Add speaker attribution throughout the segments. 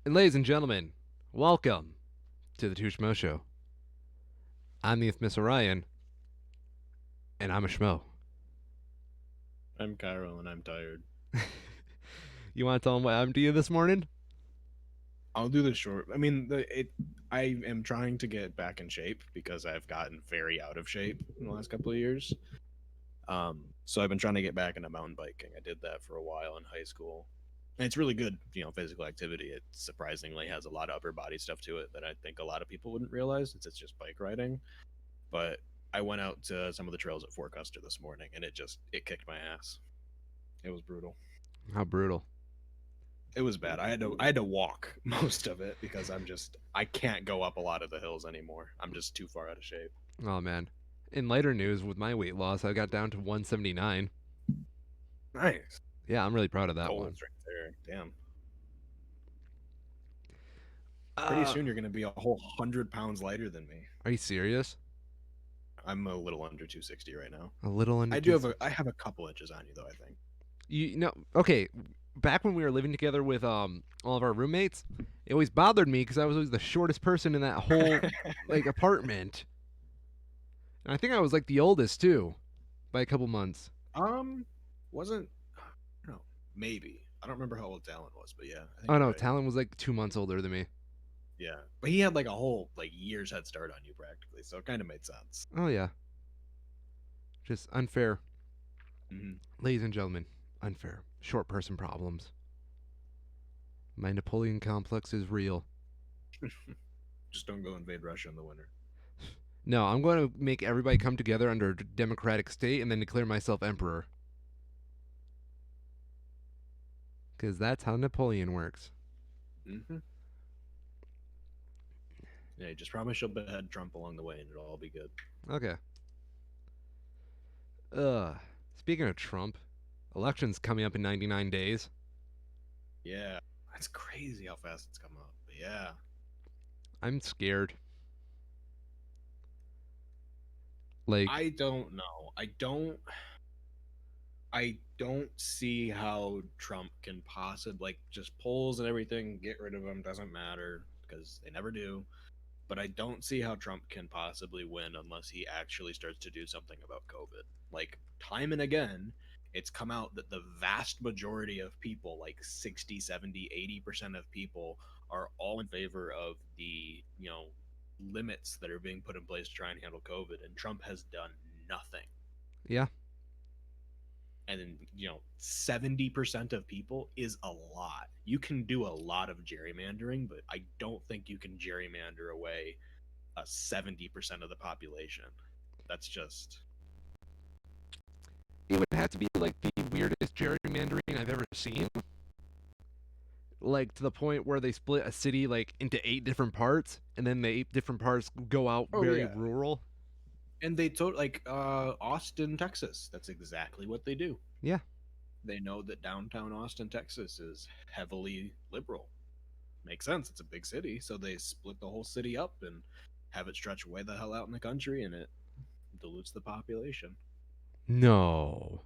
Speaker 1: And ladies and gentlemen, welcome to the Schmoes Show. I'm the infamous Orion, and I'm a Schmo.
Speaker 2: I'm Cairo and I'm tired.
Speaker 1: You want to tell them what happened to you this morning?
Speaker 2: I'll do this short. I am trying to get back in shape because I've gotten very out of shape in the last couple of years. So I've been trying to get back into mountain biking. I did that for a while in high school. And it's really good, physical activity. It surprisingly has a lot of upper body stuff to it that I think a lot of people wouldn't realize. It's just bike riding. But I went out to some of the trails at Fort Custer this morning and it kicked my ass. It was brutal.
Speaker 1: How brutal.
Speaker 2: It was bad. I had to walk most of it because I can't go up a lot of the hills anymore. I'm just too far out of shape.
Speaker 1: Oh, man. In lighter news, with my weight loss, I got down to 179.
Speaker 2: Nice.
Speaker 1: Yeah, I'm really proud of that one.
Speaker 2: Goals right there. Damn. Pretty
Speaker 1: Uh,
Speaker 2: soon you're gonna be a whole 100 pounds lighter than me.
Speaker 1: are you serious?
Speaker 2: I'm a little under 260 right now.
Speaker 1: A little under
Speaker 2: I do
Speaker 1: two.
Speaker 2: have a couple inches on you though, I think.
Speaker 1: You know, okay. Back when we were living together with all of our roommates, it always bothered me because I was always the shortest person in that whole apartment. And I think I was like the oldest too, by a couple months.
Speaker 2: um wasn't I don't know, maybe. I don't remember how old Talon was, but yeah, I think
Speaker 1: Oh
Speaker 2: you're
Speaker 1: no,
Speaker 2: right.
Speaker 1: Talon was like 2 months older than me.
Speaker 2: Yeah. But he had like a whole like year's head start on you practically, so it kind of made sense.
Speaker 1: Oh yeah, just unfair,
Speaker 2: Hmm.
Speaker 1: ladies and gentlemen. Unfair. Short person problems. My Napoleon complex is real.
Speaker 2: Just don't go invade Russia in the winter.
Speaker 1: No, I'm going to make everybody come together under a democratic state and then declare myself emperor. Because that's how Napoleon works.
Speaker 2: Hmm. Yeah, just promise you'll behead Trump along the way, and it'll all be good.
Speaker 1: Okay. Speaking of Trump, elections coming up in 99 days.
Speaker 2: Yeah, that's crazy how fast it's come up. But yeah,
Speaker 1: I'm scared. Like,
Speaker 2: I don't know. I don't see how Trump can possibly just polls and everything. Get rid of him doesn't matter because they never do. But I don't see how Trump can possibly win unless he actually starts to do something about COVID. Like, time and again, it's come out that the vast majority of people, like 60, 70, 80% of people, are all in favor of the, limits that are being put in place to try and handle COVID. And Trump has done nothing.
Speaker 1: yeah.
Speaker 2: And then, 70% of people is a lot. You can do a lot of gerrymandering, but I don't think you can gerrymander away 70% of the population. That's just
Speaker 1: It would have to be like the weirdest gerrymandering I've ever seen. Like to the point where they split a city like into 8 different parts, and then the 8 different parts go out
Speaker 2: oh
Speaker 1: very
Speaker 2: yeah,
Speaker 1: rural.
Speaker 2: and they told Austin, Texas. That's exactly what they do.
Speaker 1: Yeah.
Speaker 2: They know that downtown Austin, Texas, is heavily liberal. Makes sense. It's a big city, so they split the whole city up and have it stretch way the hell out in the country, and it dilutes the population.
Speaker 1: No.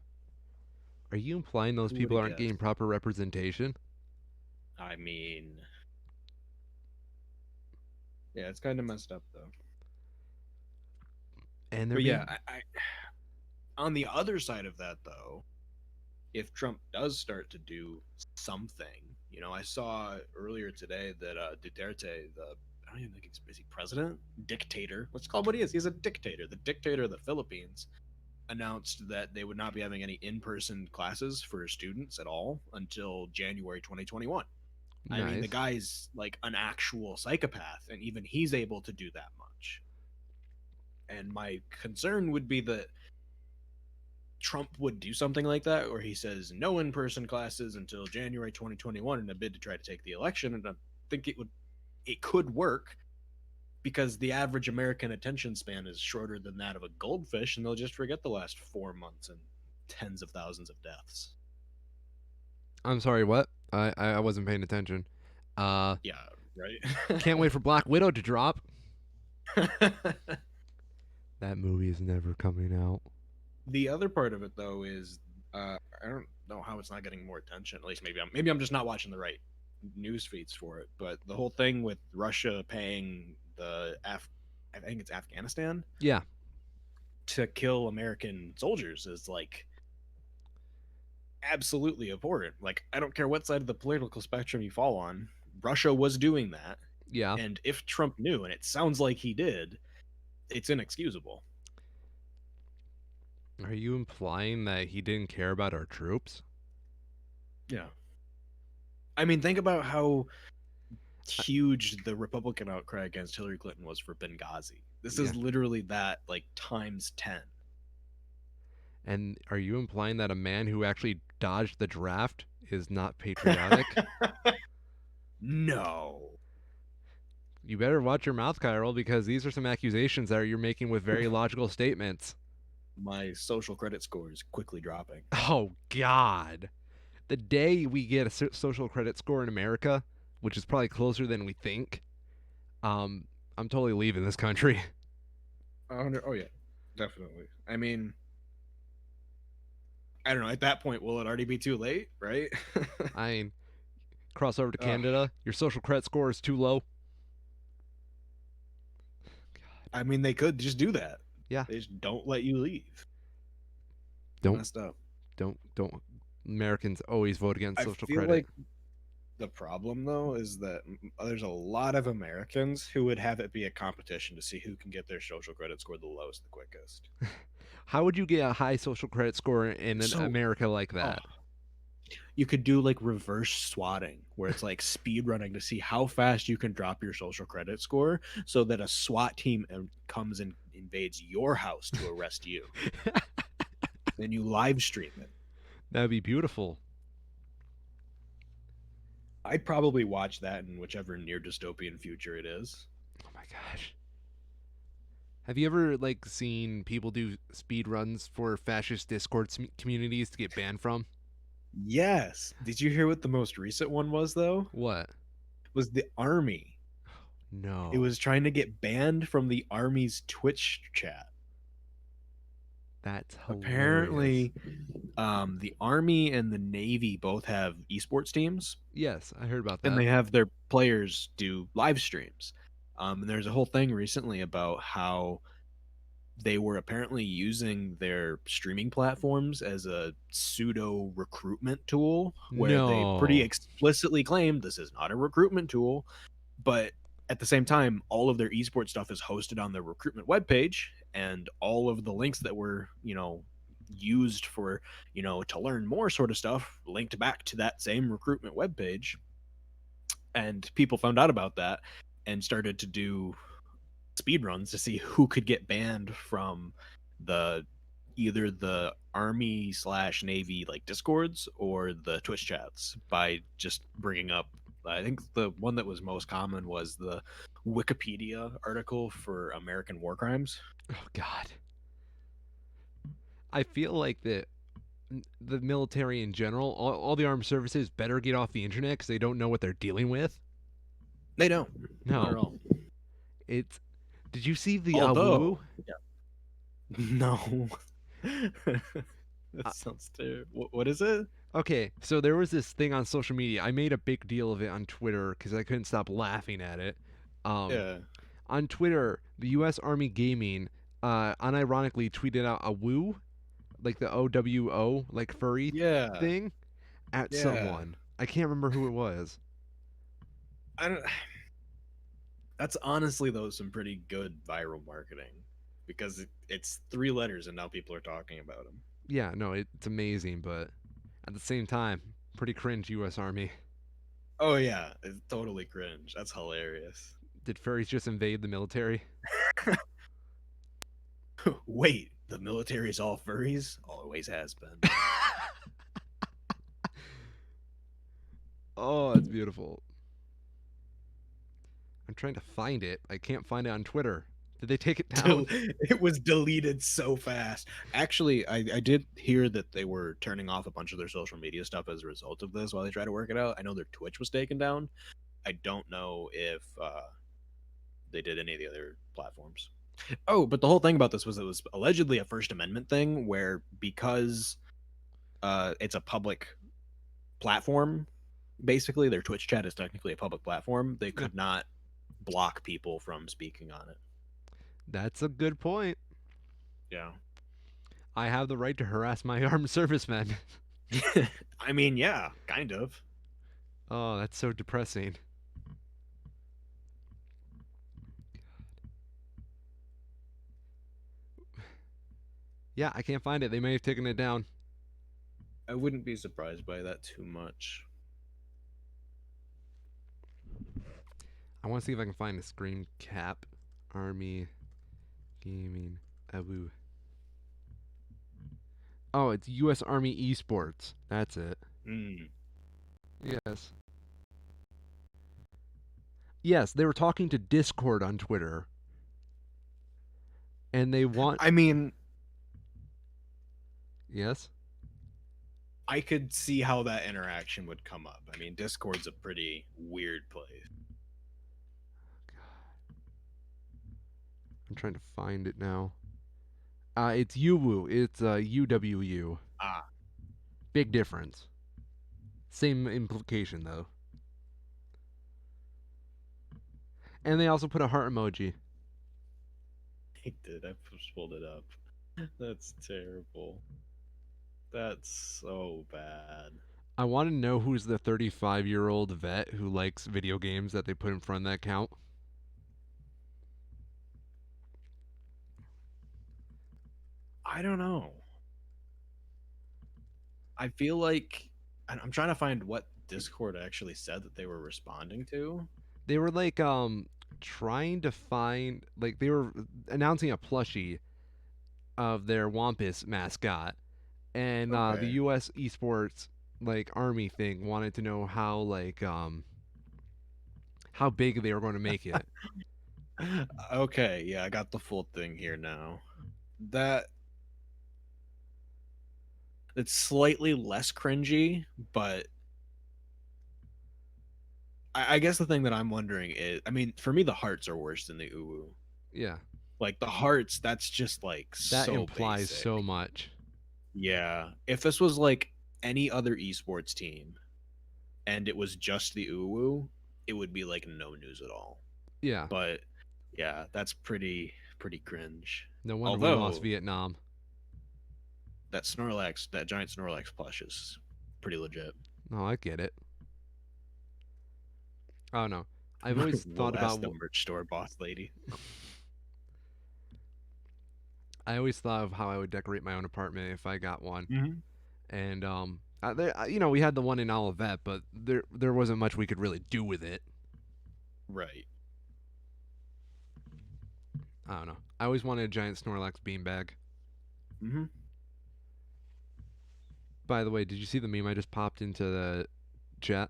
Speaker 1: Are you implying those
Speaker 2: Who would
Speaker 1: people
Speaker 2: have
Speaker 1: aren't getting
Speaker 2: guessed?
Speaker 1: proper representation?
Speaker 2: I mean, yeah, it's kind of messed up though.
Speaker 1: And they're
Speaker 2: But yeah,
Speaker 1: being.
Speaker 2: I on the other side of that though, if Trump does start to do something, I saw earlier today that Duterte, I don't even think he's is he president, dictator. Let's call him what he is. He's a dictator. The dictator of the Philippines announced that they would not be having any in-person classes for students at all until January 2021. I mean, the
Speaker 1: Nice.
Speaker 2: guy's like an actual psychopath, and even he's able to do that much. And my concern would be that Trump would do something like that, where he says no in-person classes until January 2021 in a bid to try to take the election, and I think it could work because the average American attention span is shorter than that of a goldfish, and they'll just forget the last 4 months and tens of thousands of deaths.
Speaker 1: I'm sorry, what? I wasn't paying attention. Uh,
Speaker 2: Yeah,
Speaker 1: can't wait
Speaker 2: right.
Speaker 1: for Black Widow to drop. That movie is never coming out.
Speaker 2: The other part of it though is I don't know how it's not getting more attention. At least maybe I'm just not watching the right news feeds for it. But the whole thing with Russia paying I think it's Afghanistan
Speaker 1: Yeah.
Speaker 2: to kill American soldiers is like absolutely abhorrent. Like, I don't care what side of the political spectrum you fall on, Russia was doing that.
Speaker 1: Yeah.
Speaker 2: And if Trump knew, and it sounds like he did, it's inexcusable.
Speaker 1: Are you implying that he didn't care about our troops?
Speaker 2: Yeah. I mean, think about how huge the Republican outcry against Hillary Clinton was for Benghazi. This
Speaker 1: Yeah.
Speaker 2: is literally that, like, times 10.
Speaker 1: And are you implying that a man who actually dodged the draft is not patriotic?
Speaker 2: No.
Speaker 1: You better watch your mouth, Kyril, because these are some accusations that you're making with very logical statements.
Speaker 2: My social credit score is quickly dropping.
Speaker 1: Oh, God. The day we get a social credit score in America, which is probably closer than we think, I'm totally leaving this country.
Speaker 2: Oh, yeah. Definitely. I mean, I don't know. At that point, will it already be too late, right?
Speaker 1: I mean, cross over to
Speaker 2: Ugh.
Speaker 1: Canada, your social credit score is too low.
Speaker 2: I mean, they could just do that.
Speaker 1: Yeah.
Speaker 2: They just don't let you leave.
Speaker 1: Don't
Speaker 2: Messed up.
Speaker 1: don't Americans always vote against
Speaker 2: I
Speaker 1: social
Speaker 2: feel
Speaker 1: credit.
Speaker 2: like the problem, though, is that there's a lot of Americans who would have it be a competition to see who can get their social credit score the lowest the quickest.
Speaker 1: How would you get a high social credit score in
Speaker 2: So,
Speaker 1: America like
Speaker 2: oh,
Speaker 1: that?
Speaker 2: you could do like reverse swatting, where it's like speed running to see how fast you can drop your social credit score, so that a SWAT team comes and invades your house to arrest you. Then you live stream it.
Speaker 1: That'd be beautiful.
Speaker 2: I'd probably watch that in whichever near dystopian future it is.
Speaker 1: Oh my gosh. Have you ever like seen people do speed runs for fascist Discord communities to get banned from?
Speaker 2: Yes. Did you hear what the most recent one was, though?
Speaker 1: What?
Speaker 2: Was the army. It
Speaker 1: No.
Speaker 2: was trying to get banned from the army's Twitch chat.
Speaker 1: That's hilarious.
Speaker 2: Apparently, the army and the navy both have esports teams,
Speaker 1: Yes, I heard about
Speaker 2: and
Speaker 1: that.
Speaker 2: they have their players do live streams. And there's a whole thing recently about how they were apparently using their streaming platforms as a pseudo recruitment tool, where they pretty
Speaker 1: No.
Speaker 2: explicitly claimed this is not a recruitment tool, but at the same time, all of their esports stuff is hosted on their recruitment webpage, and all of the links that were, used for, to learn more sort of stuff linked back to that same recruitment webpage. And people found out about that and started to do speed runs to see who could get banned from the either the army slash navy like discords or the Twitch chats by just bringing up. I think the one that was most common was the Wikipedia article for American war crimes.
Speaker 1: Oh God. I feel like the military in general, all the armed services better get off the internet because they don't know what they're dealing with.
Speaker 2: They don't, not at
Speaker 1: No.
Speaker 2: all.
Speaker 1: It's. Did you see the
Speaker 2: Although,
Speaker 1: Awu?
Speaker 2: no, that sounds terrible. What is it?
Speaker 1: Okay, so there was this thing on social media. I made a big deal of it on Twitter because I couldn't stop laughing at it. Um,
Speaker 2: Yeah,
Speaker 1: on Twitter, the U.S. Army Gaming unironically tweeted out a woo, like the OWO, like furry
Speaker 2: yeah,
Speaker 1: thing, at
Speaker 2: yeah.
Speaker 1: someone. I can't remember who it was.
Speaker 2: I don't. That's honestly, though, some pretty good viral marketing because it's three letters and now people are talking about them.
Speaker 1: Yeah, no, it's amazing, but at the same time, pretty cringe U.S. Army.
Speaker 2: Oh yeah, it's totally cringe. That's hilarious.
Speaker 1: Did furries just invade the military?
Speaker 2: Wait, the military's all furries? Always has been.
Speaker 1: Oh, that's beautiful. I'm trying to find it. I can't find it on Twitter. Did they take it down?
Speaker 2: It was deleted so fast. Actually, I did hear that they were turning off a bunch of their social media stuff as a result of this while they try to work it out. I know their Twitch was taken down. I don't know if they did any of the other platforms. Oh, but the whole thing about this was it was allegedly a First Amendment thing where because it's a public platform, basically their Twitch chat is technically a public platform. They
Speaker 1: Yeah.
Speaker 2: could not block people from speaking on it.
Speaker 1: That's a good point.
Speaker 2: Yeah.
Speaker 1: I have the right to harass my armed servicemen.
Speaker 2: I mean, yeah, kind of.
Speaker 1: Oh, that's so depressing. Yeah, I can't find it. They may have taken it down.
Speaker 2: I wouldn't be surprised by that too much.
Speaker 1: I want to see if I can find a screen cap. Army Gaming Abu. Oh, it's U.S. Army Esports. That's it.
Speaker 2: Mm.
Speaker 1: Yes. Yes, they were talking to Discord on Twitter. And they want.
Speaker 2: I mean,
Speaker 1: Yes?
Speaker 2: I could see how that interaction would come up. I mean, Discord's a pretty weird place.
Speaker 1: I'm trying to find it now. It's UWU. It's UWU.
Speaker 2: Ah,
Speaker 1: Big difference. Same implication, though. And they also put a heart emoji.
Speaker 2: I did. I just pulled it up. That's terrible. That's so bad.
Speaker 1: I want to know who's the 35-year-old vet who likes video games that they put in front of that count.
Speaker 2: I don't know. I feel like I'm trying to find what Discord actually said that they were responding to.
Speaker 1: They were like trying to find, like, they were announcing a plushie of their Wampus mascot, and the
Speaker 2: Okay.
Speaker 1: U.S. Esports like Army thing wanted to know how big they were going to make it.
Speaker 2: Okay, yeah, I got the full thing here now. That it's slightly less cringy, but I guess the thing that I'm wondering is, I mean, for me, the hearts are worse than the uwu.
Speaker 1: Yeah,
Speaker 2: Like the hearts, that's just like
Speaker 1: that
Speaker 2: so
Speaker 1: implies
Speaker 2: basic.
Speaker 1: so much.
Speaker 2: Yeah, if this was like any other esports team and it was just the uwu, it would be like no news at all.
Speaker 1: Yeah,
Speaker 2: But yeah, that's pretty cringe.
Speaker 1: no wonder we lost
Speaker 2: Although
Speaker 1: Vietnam.
Speaker 2: that Snorlax, that giant Snorlax plush is pretty legit.
Speaker 1: Oh, I get it. Oh no, I've always thought
Speaker 2: We'll ask
Speaker 1: about.
Speaker 2: the merch store boss lady.
Speaker 1: I always thought of how I would decorate my own apartment if I got one,
Speaker 2: Mm-hmm.
Speaker 1: and we had the one in Olivet, but there wasn't much we could really do with it.
Speaker 2: Right.
Speaker 1: I don't know. I always wanted a giant Snorlax beanbag.
Speaker 2: Mm-hmm.
Speaker 1: By the way, did you see the meme I just popped into the chat?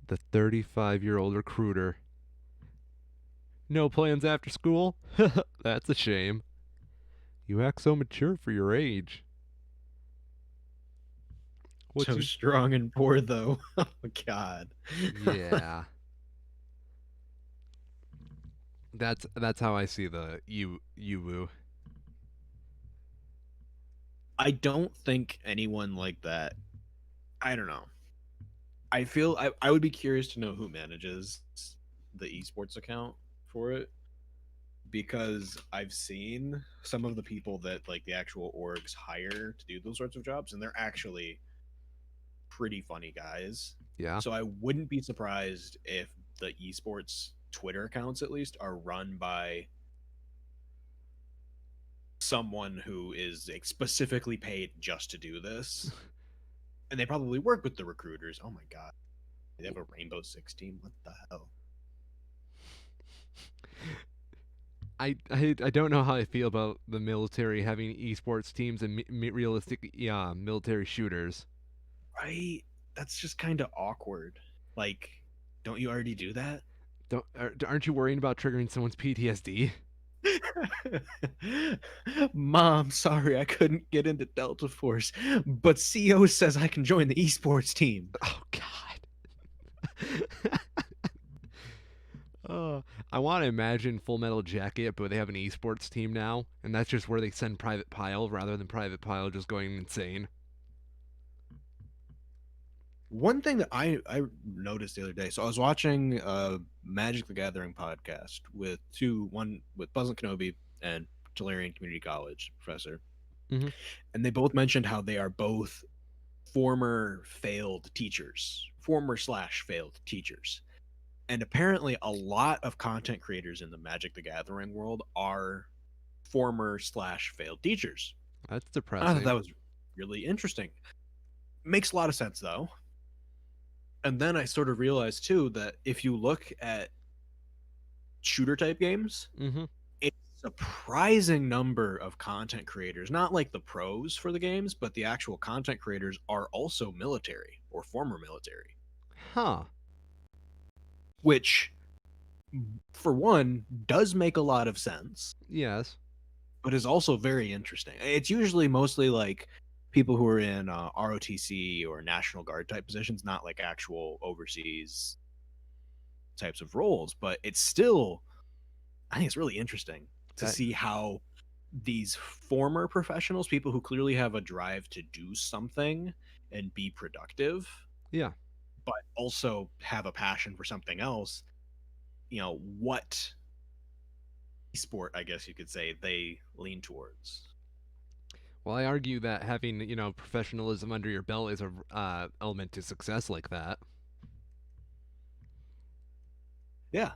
Speaker 1: The 35-year-old recruiter. No plans after school? That's a shame. You act so mature for your age. What's
Speaker 2: So
Speaker 1: your...
Speaker 2: strong and poor though. Oh God.
Speaker 1: Yeah. That's how I see the Uwu.
Speaker 2: I don't think anyone like that. I don't know. I feel I would be curious to know who manages the esports account for it, because I've seen some of the people that like the actual orgs hire to do those sorts of jobs, and they're actually pretty funny guys.
Speaker 1: Yeah.
Speaker 2: So I wouldn't be surprised if the esports Twitter accounts at least are run by someone who is like, specifically paid just to do this. And they probably work with the recruiters. Oh my god. They have a Rainbow Six team. What the hell?
Speaker 1: I don't know how I feel about the military having esports teams and realistic military shooters.
Speaker 2: Right? That's just kind of awkward. Like, don't you already do that?
Speaker 1: Aren't you worrying about triggering someone's PTSD?
Speaker 2: Mom, sorry I couldn't get into Delta Force, but CO says I can join the esports team.
Speaker 1: Oh God. I want to imagine Full Metal Jacket, but they have an esports team now, and that's just where they send Private Pile rather than Private Pile just going insane.
Speaker 2: One thing that I noticed the other day, so I was watching a Magic the Gathering podcast with one with Pleasant Kenobi and Tularian Community College professor,
Speaker 1: Hmm.
Speaker 2: and they both mentioned how they are both former failed teachers, former slash failed teachers. And apparently a lot of content creators in the Magic the Gathering world are former slash failed teachers.
Speaker 1: That's
Speaker 2: I thought
Speaker 1: depressing.
Speaker 2: that was really interesting. Makes a lot of sense though. And then I sort of realized too that if you look at shooter type games,
Speaker 1: Hmm.
Speaker 2: a surprising number of content creators, not like the pros for the games, but the actual content creators are also military or former military,
Speaker 1: Huh.
Speaker 2: which for one does make a lot of sense,
Speaker 1: Yes.
Speaker 2: but is also very interesting. It's usually mostly like people who are in ROTC or National Guard type positions, not like actual overseas types of roles, but it's still, I think it's really interesting to
Speaker 1: That.
Speaker 2: see how these former professionals, people who clearly have a drive to do something and be productive,
Speaker 1: Yeah.
Speaker 2: but also have a passion for something else, what sport, I guess you could say, they lean towards.
Speaker 1: Well, I argue that having professionalism under your belt is a element to success like that.
Speaker 2: Yeah,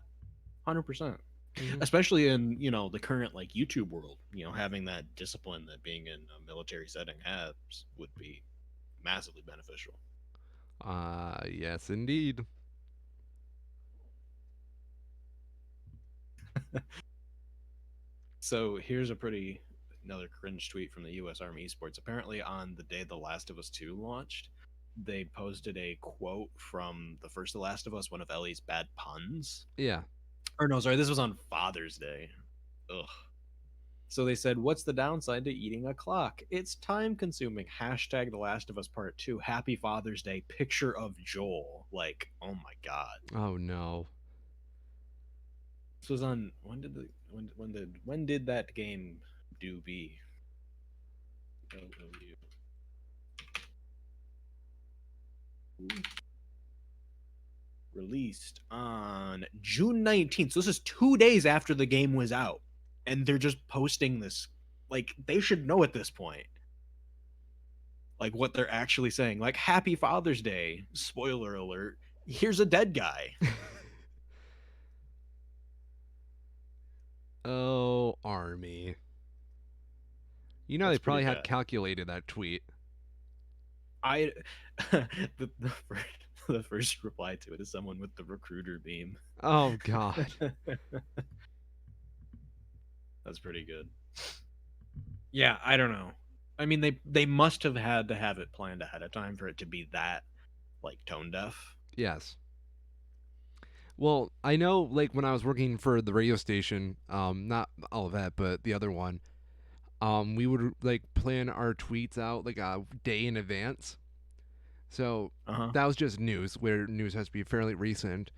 Speaker 2: 100%.
Speaker 1: Hmm.
Speaker 2: Especially in, the current like YouTube world, having that discipline that being in a military setting has would be massively beneficial.
Speaker 1: Yes, indeed.
Speaker 2: So here's another cringe tweet from the US Army Esports. Apparently on the day The Last of Us 2 launched, they posted a quote from the first The Last of Us, one of Ellie's bad puns.
Speaker 1: Yeah.
Speaker 2: Or no, sorry, this was on Father's Day. Ugh. So they said, "What's the downside to eating a clock? It's time consuming." Hashtag The Last of Us Part 2. Happy Father's Day. Picture of Joel. Like, oh my God.
Speaker 1: Oh no.
Speaker 2: This was on when did that game do be? Released on June 19th. So this is 2 days after the game was out. And they're just posting this. Like, they should know at this point. Like, what they're actually saying. Like, Happy Father's Day. Spoiler alert. Here's a dead guy.
Speaker 1: Oh, Army. They
Speaker 2: That's pretty
Speaker 1: probably had
Speaker 2: bad.
Speaker 1: calculated that tweet.
Speaker 2: I. The the first reply to it is someone with the recruiter beam.
Speaker 1: Oh God.
Speaker 2: That's pretty good. Yeah, I don't know. I mean, they must have had to have it planned ahead of time for it to be that like tone deaf.
Speaker 1: Yes. Well, I know, like when I was working for the radio station, not all of that, but the other one, we would like plan our tweets out like a day in advance. So
Speaker 2: Uh huh.
Speaker 1: that was just news, where news has to be fairly recent.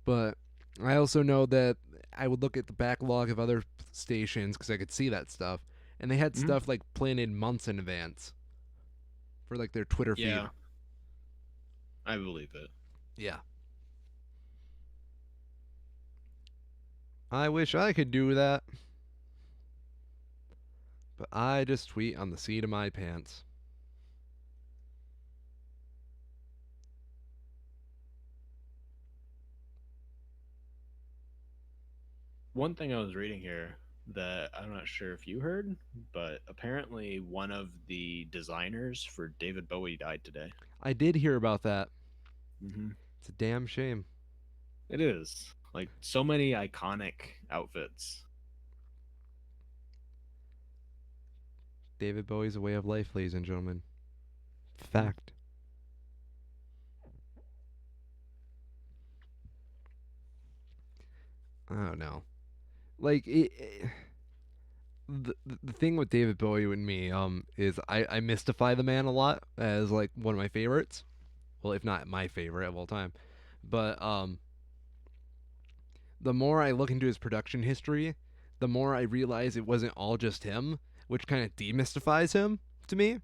Speaker 1: But I also know that I would look at the backlog of other stations because I could see that stuff, and they had
Speaker 2: Mm-hmm.
Speaker 1: stuff like planned months in advance for like their Twitter feed.
Speaker 2: Yeah, I believe it.
Speaker 1: Yeah. I wish I could do that, but I just tweet on the seat of my pants.
Speaker 2: One thing I was reading here that I'm not sure if you heard, but apparently one of the designers for David Bowie died today.
Speaker 1: I did hear about that.
Speaker 2: Mm-hmm.
Speaker 1: It's a damn shame.
Speaker 2: It is like so many iconic outfits.
Speaker 1: David Bowie's a way of life, ladies and gentlemen.
Speaker 2: Yeah.
Speaker 1: Fact. I don't know. Like the thing with David Bowie and me is I mystify the man a lot as like one of my favorites. Well, if not my favorite of all time. But the more I look into his production history, the more I realize it wasn't all just him, which kind of demystifies him to me.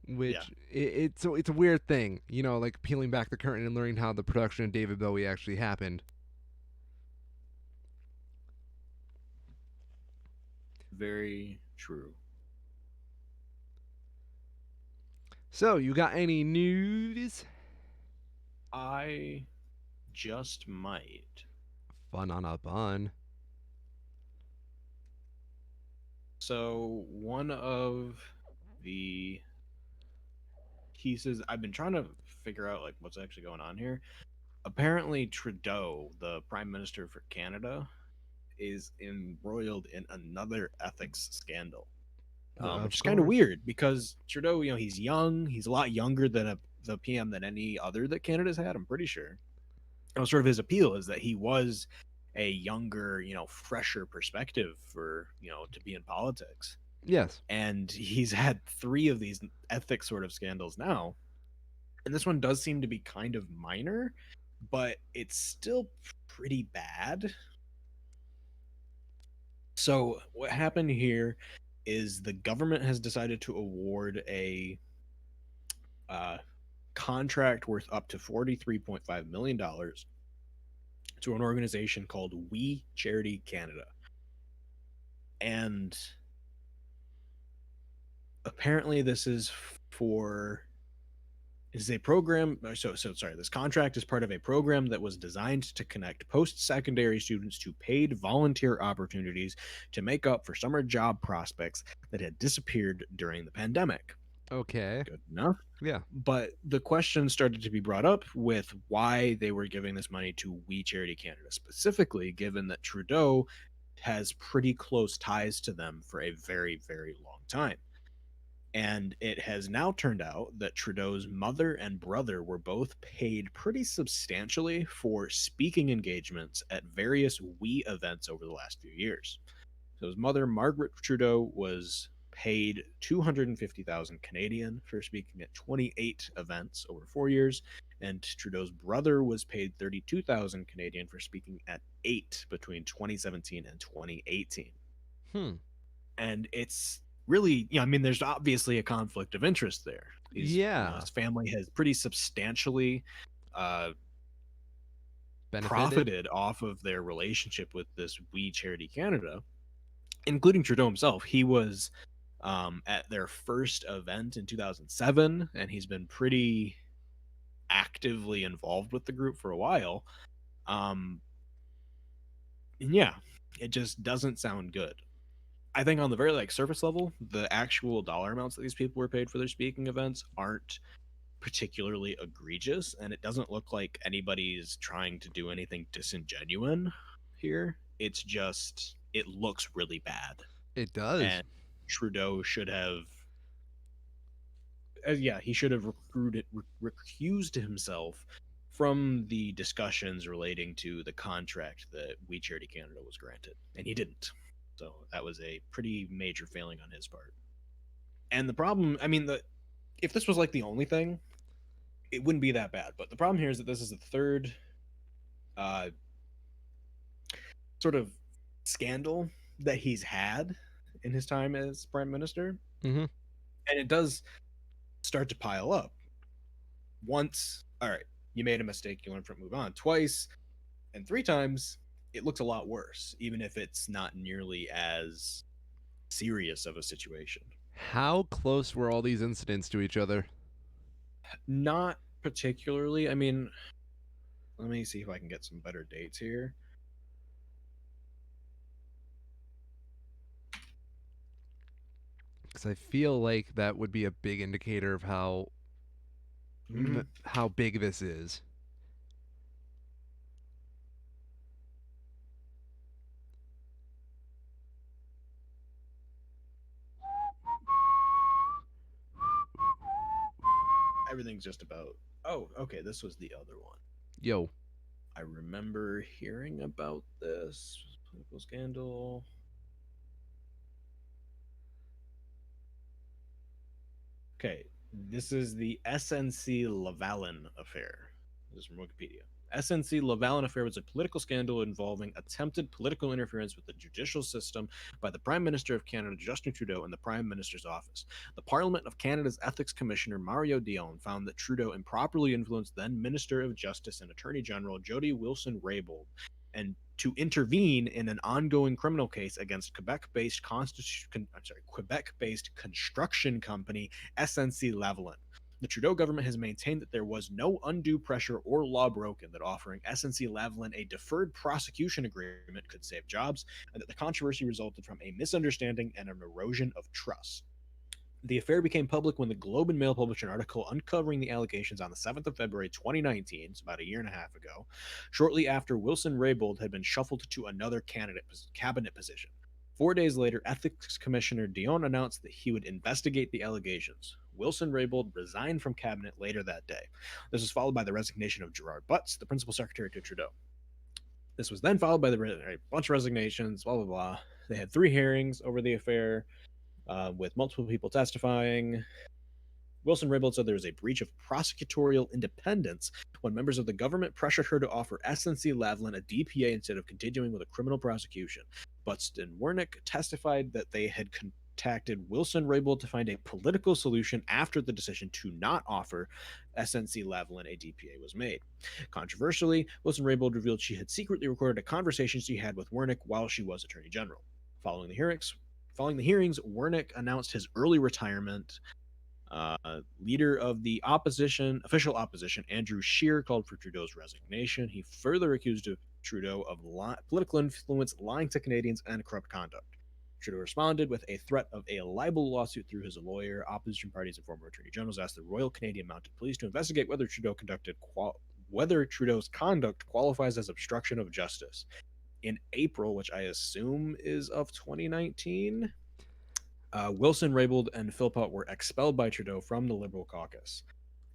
Speaker 2: Yeah,
Speaker 1: which it's a weird thing, like peeling back the curtain and learning how the production of David Bowie actually happened.
Speaker 2: very true.
Speaker 1: So, you got any news?
Speaker 2: I just might.
Speaker 1: Fun on a bun.
Speaker 2: So one of the pieces I've been trying to figure out like what's actually going on here. Apparently Trudeau, the Prime Minister for Canada, is embroiled in another ethics scandal. Which
Speaker 1: Of
Speaker 2: is kind of
Speaker 1: course.
Speaker 2: weird because Trudeau, he's young. He's a lot younger than the PM than any other that Canada's had. I'm pretty sure. And sort of his appeal is that he was a younger, fresher perspective for to be in politics.
Speaker 1: Yes.
Speaker 2: And he's had three of these ethics sort of scandals now, and this one does seem to be kind of minor, but it's still pretty bad. So what happened here is the government has decided to award a uh, contract worth up to $43.5 million to an organization called We Charity Canada. And apparently this is for is a program so sorry, this contract is part of a program that was designed to connect post-secondary students to paid volunteer opportunities to make up for summer job prospects that had disappeared during the pandemic.
Speaker 1: Okay.
Speaker 2: Good enough.
Speaker 1: Yeah.
Speaker 2: But the question started to be brought up with why they were giving this money to We Charity Canada specifically, given that Trudeau has pretty close ties to them for a very, very long time. And it has now turned out that Trudeau's mother and brother were both paid pretty substantially for speaking engagements at various We events over the last few years. So his mother, Margaret Trudeau, was paid 250,000 Canadian for speaking at 28 events over 4 years, and Trudeau's brother was paid 32,000 Canadian for speaking at 8 between 2017 and 2018.
Speaker 1: Hmm.
Speaker 2: And it's really, I mean, there's obviously a conflict of interest there. He's,
Speaker 1: Yeah.
Speaker 2: his family has pretty substantially uh,
Speaker 1: Benefited.
Speaker 2: profited off of their relationship with this We Charity Canada, including Trudeau himself. He was at their first event in 2007, and he's been pretty actively involved with the group for a while. Um, and yeah, it just doesn't sound good. I think on the very surface level, the actual dollar amounts that these people were paid for their speaking events aren't particularly egregious, and it doesn't look like anybody's trying to do anything disingenuous here. It's just it looks really bad,
Speaker 1: It does.
Speaker 2: and Trudeau should have, yeah, he should have recused himself from the discussions relating to the contract that We Charity Canada was granted, and he didn't. So that was a pretty major failing on his part. And the problem, I mean, if this was like the only thing, it wouldn't be that bad. But the problem here is that this is the third uh, sort of scandal that he's had in his time as prime minister,
Speaker 1: Mm-hmm.
Speaker 2: and it does start to pile up. Once, all right, you made a mistake, you learn from it, move on. Twice, and three times, it looks a lot worse, even if it's not nearly as serious of a situation.
Speaker 1: How close were all these incidents to each other?
Speaker 2: Not particularly. I mean, let me see if I can get some better dates here.
Speaker 1: Because I feel like that would be a big indicator of
Speaker 2: Mm-hmm.
Speaker 1: how big this is.
Speaker 2: Everything's just about. Oh, okay. This was the other one.
Speaker 1: Yo.
Speaker 2: I remember hearing about this political scandal. Okay, this is the SNC Lavalon Affair. This is from Wikipedia. Snc Lavalon Affair was a political scandal involving attempted political interference with the judicial system by the Prime Minister of Canada, Justin Trudeau, and the Prime Minister's office. The Parliament of Canada's Ethics Commissioner, Mario Dion, found that Trudeau improperly influenced then Minister of Justice and Attorney General Jody Wilson-Raybould and to intervene in an ongoing criminal case against Quebec-based construction company SNC Lavalon. The Trudeau government has maintained that there was no undue pressure or law broken, that offering SNC Lavalin a deferred prosecution agreement could save jobs, and that the controversy resulted from a misunderstanding and an erosion of trust. The affair became public when the Globe and Mail published an article uncovering the allegations on the 7th of February 2019, it's about a year and a half ago, shortly after Wilson-Raybould had been shuffled to another cabinet position. 4 days later, Ethics Commissioner Dion announced that he would investigate the allegations. Wilson-Raybould resigned from cabinet later that day. This was followed by the resignation of Gerard Butts, the principal secretary to Trudeau. This was then followed by a bunch of resignations, blah, blah, blah. They had 3 hearings over the affair, with multiple people testifying. Wilson-Raybould said there was a breach of prosecutorial independence when members of the government pressured her to offer SNC Lavalin a DPA instead of continuing with a criminal prosecution. Butts and Wernick testified that they had contacted Wilson-Raybould to find a political solution after the decision to not offer SNC Lavalin a DPA was made. Controversially, Wilson-Raybould revealed she had secretly recorded a conversation she had with Wernick while she was Attorney General. Following the hearings, Wernick announced his early retirement. Leader of the official opposition, Andrew Scheer, called for Trudeau's resignation. He further accused Trudeau of political influence, lying to Canadians, and corrupt conduct. Trudeau responded with a threat of a libel lawsuit through his lawyer. Opposition parties and former attorney generals asked the Royal Canadian Mounted Police to investigate whether Trudeau's conduct qualifies as obstruction of justice. In April, which I assume is of 2019, Wilson-Raybould and Philpott were expelled by Trudeau from the Liberal caucus.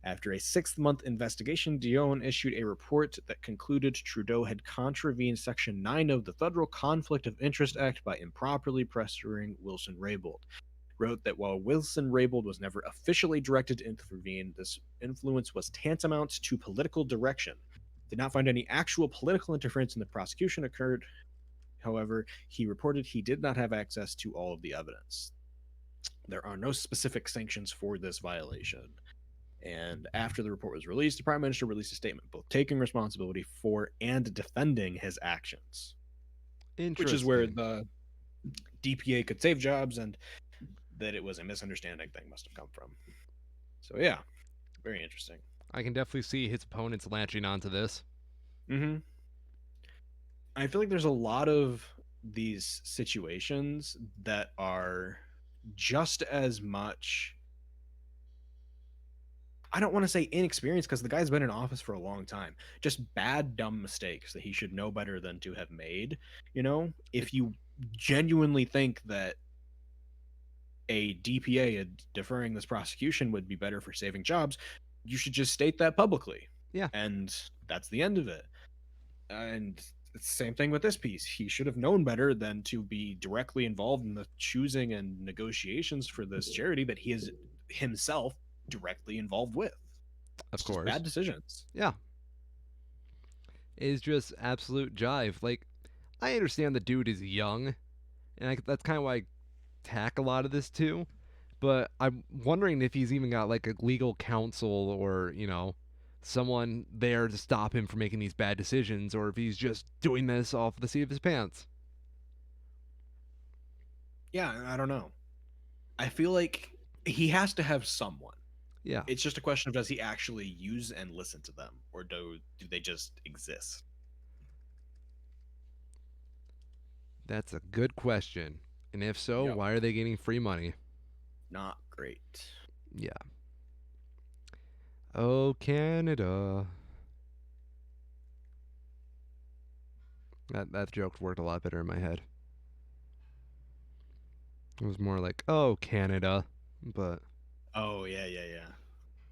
Speaker 2: After a 6-month investigation, Dion issued a report that concluded Trudeau had contravened Section 9 of the Federal Conflict of Interest Act by improperly pressuring Wilson-Raybould. Wrote that while Wilson-Raybould was never officially directed to intervene, this influence was tantamount to political direction. Did not find any actual political interference in the prosecution occurred. However, he reported he did not have access to all of the evidence. There are no specific sanctions for this violation. And after the report was released, the Prime Minister released a statement both taking responsibility for and defending his actions. Which is where the DPA could save jobs and that it was a misunderstanding thing must have come from. So yeah, very interesting.
Speaker 1: I can definitely see his opponents latching onto this.
Speaker 2: Mm-hmm. I feel like there's a lot of these situations that are just as much, I don't want to say inexperienced because the guy's been in office for a long time, just bad, dumb mistakes that he should know better than to have made. You know, if you genuinely think that a DPA deferring this prosecution would be better for saving jobs, you should just state that publicly.
Speaker 1: Yeah.
Speaker 2: And that's the end of it. And it's the same thing with this piece. He should have known better than to be directly involved in the choosing and negotiations for this charity that he is himself directly involved with.
Speaker 1: Of course.
Speaker 2: Bad decisions.
Speaker 1: Yeah. It's just absolute jive. Like, I understand the dude is young, and that's kind of why I tack a lot of this too. But I'm wondering if he's even got like a legal counsel or, you know, someone there to stop him from making these bad decisions, or if he's just doing this off the seat of his pants.
Speaker 2: Yeah, I don't know. I feel like he has to have someone.
Speaker 1: Yeah.
Speaker 2: It's just a question of does he actually use and listen to them, or do they just exist?
Speaker 1: That's a good question. And if so,
Speaker 2: Yep.
Speaker 1: why are they getting free money?
Speaker 2: Not great.
Speaker 1: Yeah. Oh, Canada. That joke worked a lot better in my head. It was more like, oh, Canada. But
Speaker 2: Oh, yeah.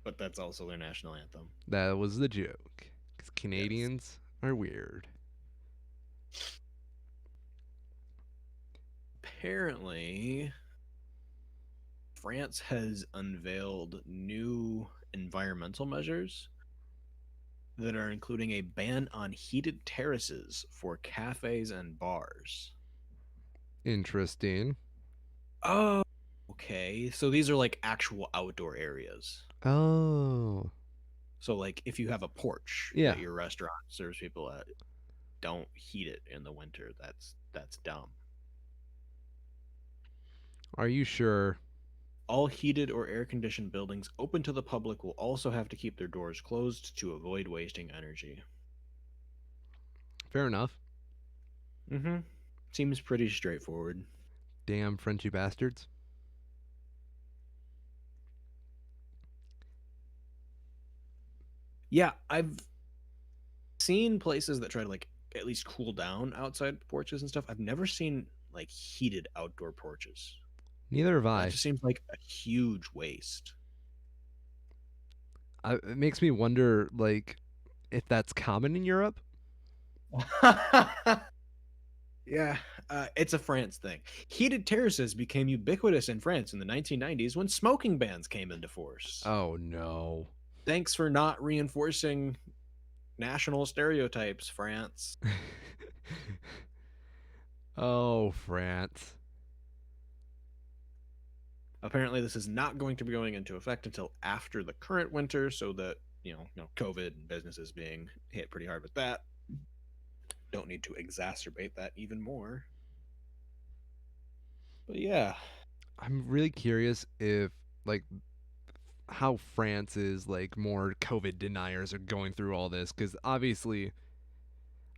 Speaker 2: But that's also their national anthem.
Speaker 1: that was the joke. Because Canadians are weird.
Speaker 2: Apparently, France has unveiled new environmental measures that are including a ban on heated terraces for cafes and bars.
Speaker 1: Interesting.
Speaker 2: Oh, okay. So these are like actual outdoor areas.
Speaker 1: Oh.
Speaker 2: So like if you have a porch
Speaker 1: Yeah.
Speaker 2: that your restaurant serves people at, don't heat it in the winter. That's dumb.
Speaker 1: Are you sure?
Speaker 2: All heated or air conditioned buildings open to the public will also have to keep their doors closed to avoid wasting energy.
Speaker 1: Fair enough.
Speaker 2: Mm-hmm. Seems pretty straightforward.
Speaker 1: Damn Frenchy bastards.
Speaker 2: Yeah, I've seen places that try to like at least cool down outside porches and stuff. I've never seen like heated outdoor porches.
Speaker 1: Neither have
Speaker 2: That
Speaker 1: I.
Speaker 2: just seems like a huge waste.
Speaker 1: It makes me wonder, like, if that's common in Europe.
Speaker 2: Yeah, it's a France thing. Heated terraces became ubiquitous in France in the 1990s when smoking bans came into force.
Speaker 1: Oh no.
Speaker 2: Thanks for not reinforcing national stereotypes, France.
Speaker 1: Oh, France.
Speaker 2: Apparently, this is not going to be going into effect until after the current winter, so that COVID and businesses being hit pretty hard with that don't need to exacerbate that even more. But yeah,
Speaker 1: I'm really curious if, like, how France is, like, more COVID deniers are going through all this, because obviously,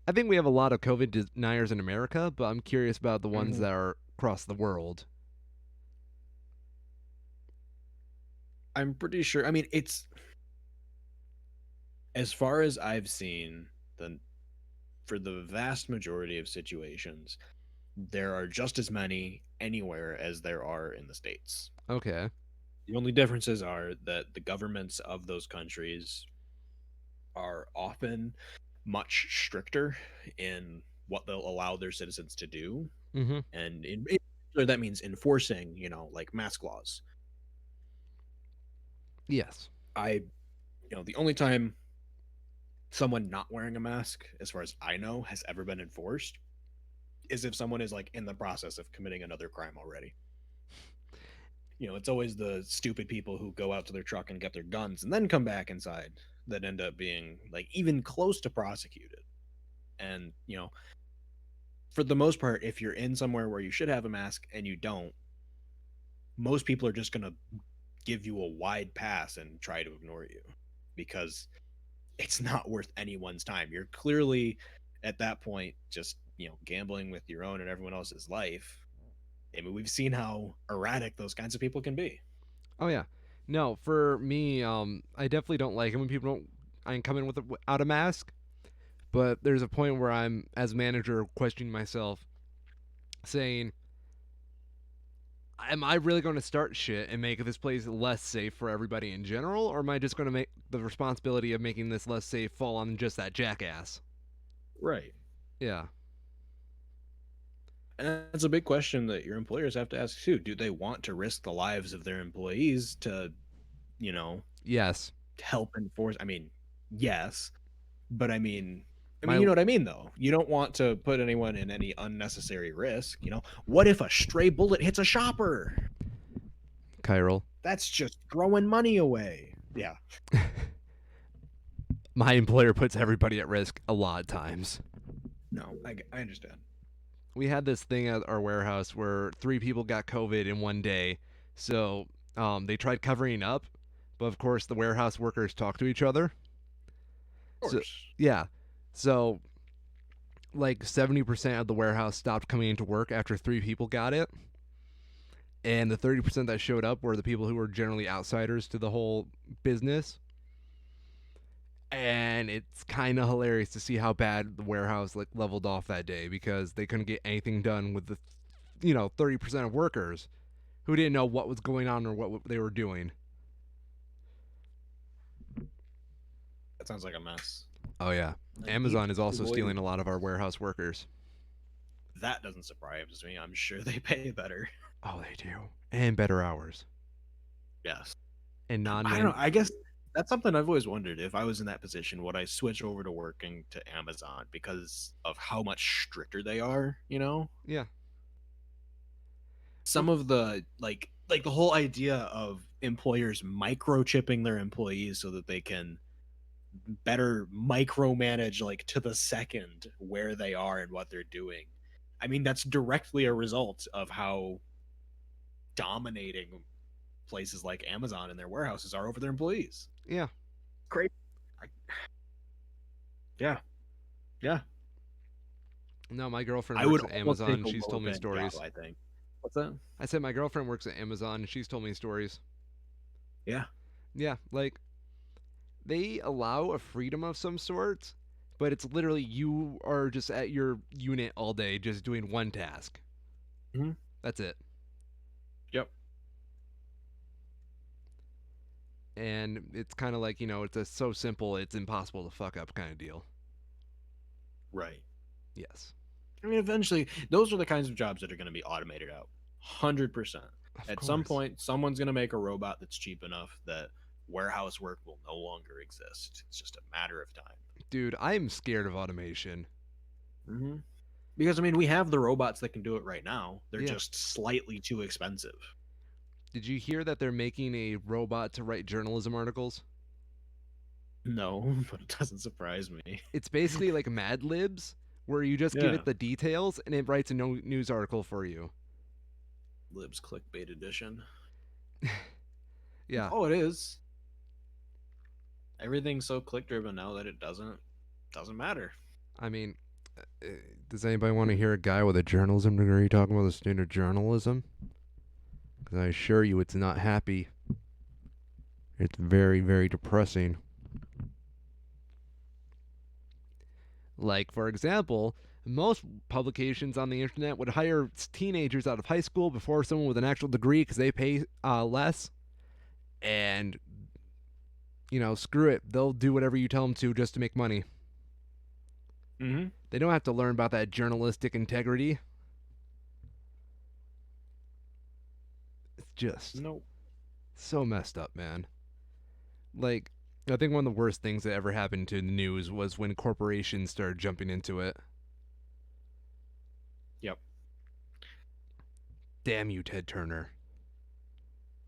Speaker 1: I think we have a lot of COVID deniers in America, but I'm curious about the ones
Speaker 2: Mhm.
Speaker 1: that are across the world.
Speaker 2: I'm pretty sure. I mean, it's as far as I've seen, the for the vast majority of situations, there are just as many anywhere as there are in the States.
Speaker 1: Okay.
Speaker 2: The only differences are that the governments of those countries are often much stricter in what they'll allow their citizens to do.
Speaker 1: Mm-hmm.
Speaker 2: And in particular, that means enforcing, like mask laws.
Speaker 1: Yes.
Speaker 2: The only time someone not wearing a mask, as far as I know, has ever been enforced is if someone is like in the process of committing another crime already. It's always the stupid people who go out to their truck and get their guns and then come back inside that end up being like even close to prosecuted. And, for the most part, if you're in somewhere where you should have a mask and you don't, most people are just going to give you a wide pass and try to ignore you because it's not worth anyone's time. You're clearly at that point just, gambling with your own and everyone else's life. I mean, we've seen how erratic those kinds of people can be.
Speaker 1: Oh yeah. No, for me, I definitely don't like it when people don't. I come in without a mask, but there's a point where I'm, as manager, questioning myself, saying, "Am I really going to start shit and make this place less safe for everybody in general, or am I just going to make the responsibility of making this less safe fall on just that jackass?"
Speaker 2: Right.
Speaker 1: Yeah.
Speaker 2: And that's a big question that your employers have to ask too. Do they want to risk the lives of their employees to, you know,
Speaker 1: Yes.
Speaker 2: help enforce? I mean, yes, but I mean,
Speaker 1: My
Speaker 2: you know what I mean though. You don't want to put anyone in any unnecessary risk, What if a stray bullet hits a shopper?
Speaker 1: Chiral.
Speaker 2: That's just throwing money away. Yeah.
Speaker 1: My employer puts everybody at risk a lot of times.
Speaker 2: No, I understand.
Speaker 1: We had this thing at our warehouse where 3 people got COVID in one day. So they tried covering up, but of course the warehouse workers talk to each other.
Speaker 2: Of
Speaker 1: So
Speaker 2: course.
Speaker 1: yeah, so like 70% of the warehouse stopped coming into work after 3 people got it, and the 30% that showed up were the people who were generally outsiders to the whole business. And it's kind of hilarious to see how bad the warehouse like leveled off that day because they couldn't get anything done with the 30% of workers who didn't know what was going on or what they were doing.
Speaker 2: That sounds like a mess.
Speaker 1: Oh yeah.
Speaker 2: And even
Speaker 1: Amazon is
Speaker 2: to
Speaker 1: also
Speaker 2: avoid
Speaker 1: stealing a lot of our warehouse workers.
Speaker 2: that doesn't surprise me. I'm sure they pay better.
Speaker 1: Oh, they do. And better hours.
Speaker 2: Yes.
Speaker 1: And non
Speaker 2: I don't know.
Speaker 1: man
Speaker 2: I guess That's something I've always wondered. If I was in that position, would I switch over to working to Amazon because of how much stricter they are? You know,
Speaker 1: Yeah.
Speaker 2: some of the like the whole idea of employers microchipping their employees so that they can better micromanage like to the second where they are and what they're doing. I mean, that's directly a result of how dominating places like Amazon and their warehouses are over their employees.
Speaker 1: Yeah.
Speaker 2: Great. I, yeah. Yeah.
Speaker 1: No, my girlfriend
Speaker 2: I would
Speaker 1: works at
Speaker 2: almost
Speaker 1: Amazon
Speaker 2: take
Speaker 1: and
Speaker 2: a
Speaker 1: she's
Speaker 2: low
Speaker 1: told me
Speaker 2: paying job,
Speaker 1: stories.
Speaker 2: I think. What's that?
Speaker 1: I said my girlfriend works at Amazon and she's told me stories.
Speaker 2: Yeah.
Speaker 1: Yeah, like they allow a freedom of some sort, but it's literally you are just at your unit all day just doing one task.
Speaker 2: Mm-hmm.
Speaker 1: That's it.
Speaker 2: Yep.
Speaker 1: And it's kind of like, it's so simple it's impossible to fuck up kind of deal.
Speaker 2: Right.
Speaker 1: Yes.
Speaker 2: I mean, eventually, those are the kinds of jobs that are going to be automated out. 100%.
Speaker 1: Of
Speaker 2: At some
Speaker 1: course.
Speaker 2: point, someone's going to make a robot that's cheap enough that warehouse work will no longer exist. It's just a matter of time.
Speaker 1: Dude, I'm scared of automation.
Speaker 2: Mm-hmm. Because, I mean, we have the robots that can do it right now. They're
Speaker 1: Yeah.
Speaker 2: just slightly too expensive.
Speaker 1: Did you hear that they're making a robot to write journalism articles?
Speaker 2: No, but it doesn't surprise me.
Speaker 1: It's basically like Mad Libs, where you just give
Speaker 2: Yeah.
Speaker 1: it the details and it writes a news article for you.
Speaker 2: Libs clickbait edition.
Speaker 1: Yeah.
Speaker 2: Oh, it is. Everything's so click driven now that it doesn't matter.
Speaker 1: I mean, uh, does anybody want to hear a guy with a journalism degree talking about the state of journalism? Because I assure you, it's not happy. It's very, very depressing. Like, for example, most publications on the internet would hire teenagers out of high school before someone with an actual degree because they pay less. And, screw it. They'll do whatever you tell them to just to make money.
Speaker 2: Mm-hmm.
Speaker 1: They don't have to learn about that journalistic integrity. It's just
Speaker 2: Nope.
Speaker 1: so messed up, man. Like, I think one of the worst things that ever happened to the news was when corporations started jumping into it.
Speaker 2: Yep.
Speaker 1: Damn you, Ted Turner.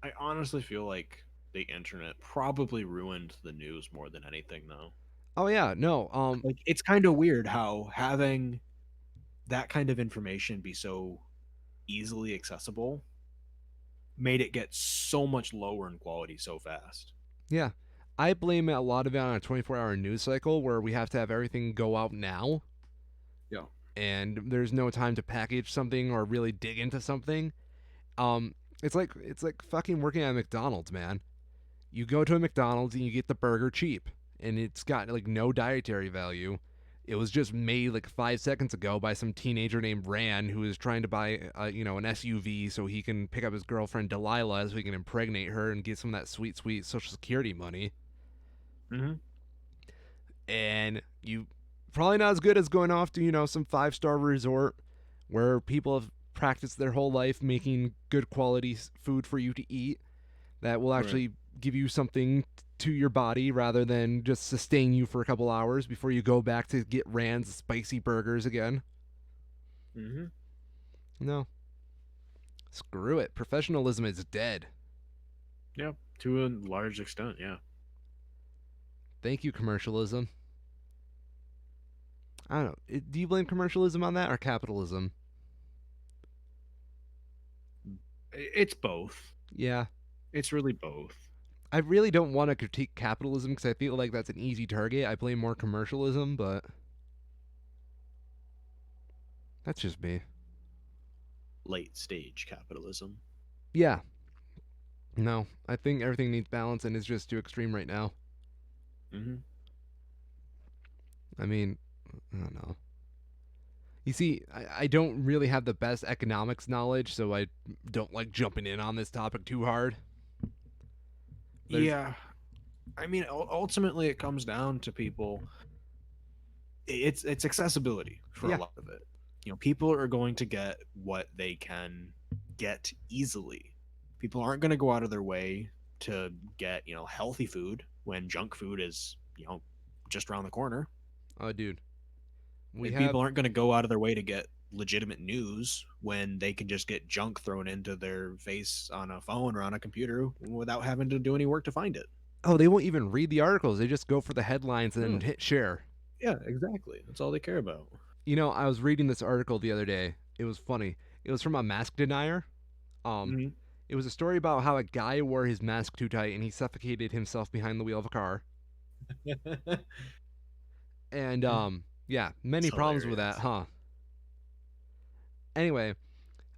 Speaker 2: I honestly feel like the internet probably ruined the news more than anything, though.
Speaker 1: Oh yeah, no.
Speaker 2: Like, it's kind of weird how having that kind of information be so easily accessible made it get so much lower in quality so fast.
Speaker 1: Yeah. I blame a lot of it on a 24-hour news cycle where we have to have everything go out now
Speaker 2: Yeah.
Speaker 1: and there's no time to package something or really dig into something. Um it's like fucking working at McDonald's, man. You go to a McDonald's and you get the burger cheap and it's got like no dietary value. It was just made like 5 seconds ago by some teenager named Rand who is trying to buy, an SUV so he can pick up his girlfriend Delilah so he can impregnate her and get some of that sweet, sweet Social Security money.
Speaker 2: Mm-hmm.
Speaker 1: And you probably not as good as going off to some 5-star resort where people have practiced their whole life making good quality food for you to eat that will
Speaker 2: Right.
Speaker 1: actually give you something to your body rather than just sustain you for a couple hours before you go back to get Rand's spicy burgers again.
Speaker 2: Mm-hmm.
Speaker 1: No, screw it. Professionalism is dead.
Speaker 2: Yeah. To a large extent, yeah.
Speaker 1: Thank you, commercialism. I don't know. Do you blame commercialism on that or capitalism?
Speaker 2: It's both.
Speaker 1: Yeah.
Speaker 2: It's really both.
Speaker 1: I really don't want to critique capitalism because I feel like that's an easy target. I blame more commercialism, but that's just me.
Speaker 2: Late stage capitalism.
Speaker 1: Yeah. No, I think everything needs balance and it's just too extreme right now.
Speaker 2: Mm-hmm.
Speaker 1: I mean, I don't know. You see, I don't really have the best economics knowledge, so I don't like jumping in on this topic too hard. There's,
Speaker 2: Yeah. I mean, ultimately, it comes down to people. It's accessibility for a
Speaker 1: yeah,
Speaker 2: lot of it. People are going to get what they can get easily. People aren't going to go out of their way to get healthy food. when junk food is, just around the corner.
Speaker 1: Oh, dude, we
Speaker 2: And
Speaker 1: have.
Speaker 2: people aren't going to go out of their way to get legitimate news when they can just get junk thrown into their face on a phone or on a computer without having to do any work to find it.
Speaker 1: Oh, they won't even read the articles. They just go for the headlines and then
Speaker 2: No.
Speaker 1: hit share.
Speaker 2: Yeah, exactly. That's all they care about.
Speaker 1: I was reading this article the other day. It was funny. It was from a mask denier. Um,
Speaker 2: Mm-hmm.
Speaker 1: it was a story about how a guy wore his mask too tight and he suffocated himself behind the wheel of a car. And yeah, many
Speaker 2: It's
Speaker 1: problems with
Speaker 2: hilarious.
Speaker 1: that, huh? Anyway,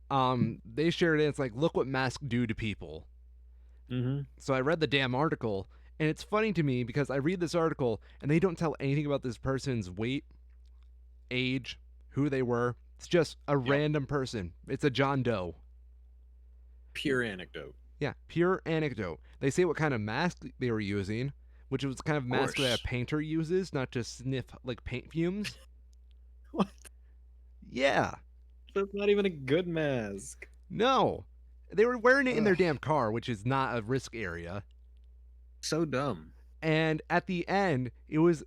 Speaker 1: they shared it. It's like, look what masks do to people.
Speaker 2: Mm-hmm.
Speaker 1: So I read the damn article, and it's funny to me because I read this article and they don't tell anything about this person's weight, age, who they were. It's just a
Speaker 2: Yep.
Speaker 1: random person. It's a John Doe.
Speaker 2: Pure anecdote.
Speaker 1: Yeah, pure anecdote. They say what kind of mask they were using, which was the kind of
Speaker 2: Of
Speaker 1: mask that a
Speaker 2: course.
Speaker 1: painter uses, not to sniff like paint fumes.
Speaker 2: What?
Speaker 1: Yeah,
Speaker 2: That's not even a good mask.
Speaker 1: no. They were wearing it in their
Speaker 2: Ugh,
Speaker 1: damn car, which is not a risk area.
Speaker 2: so dumb.
Speaker 1: And at the end,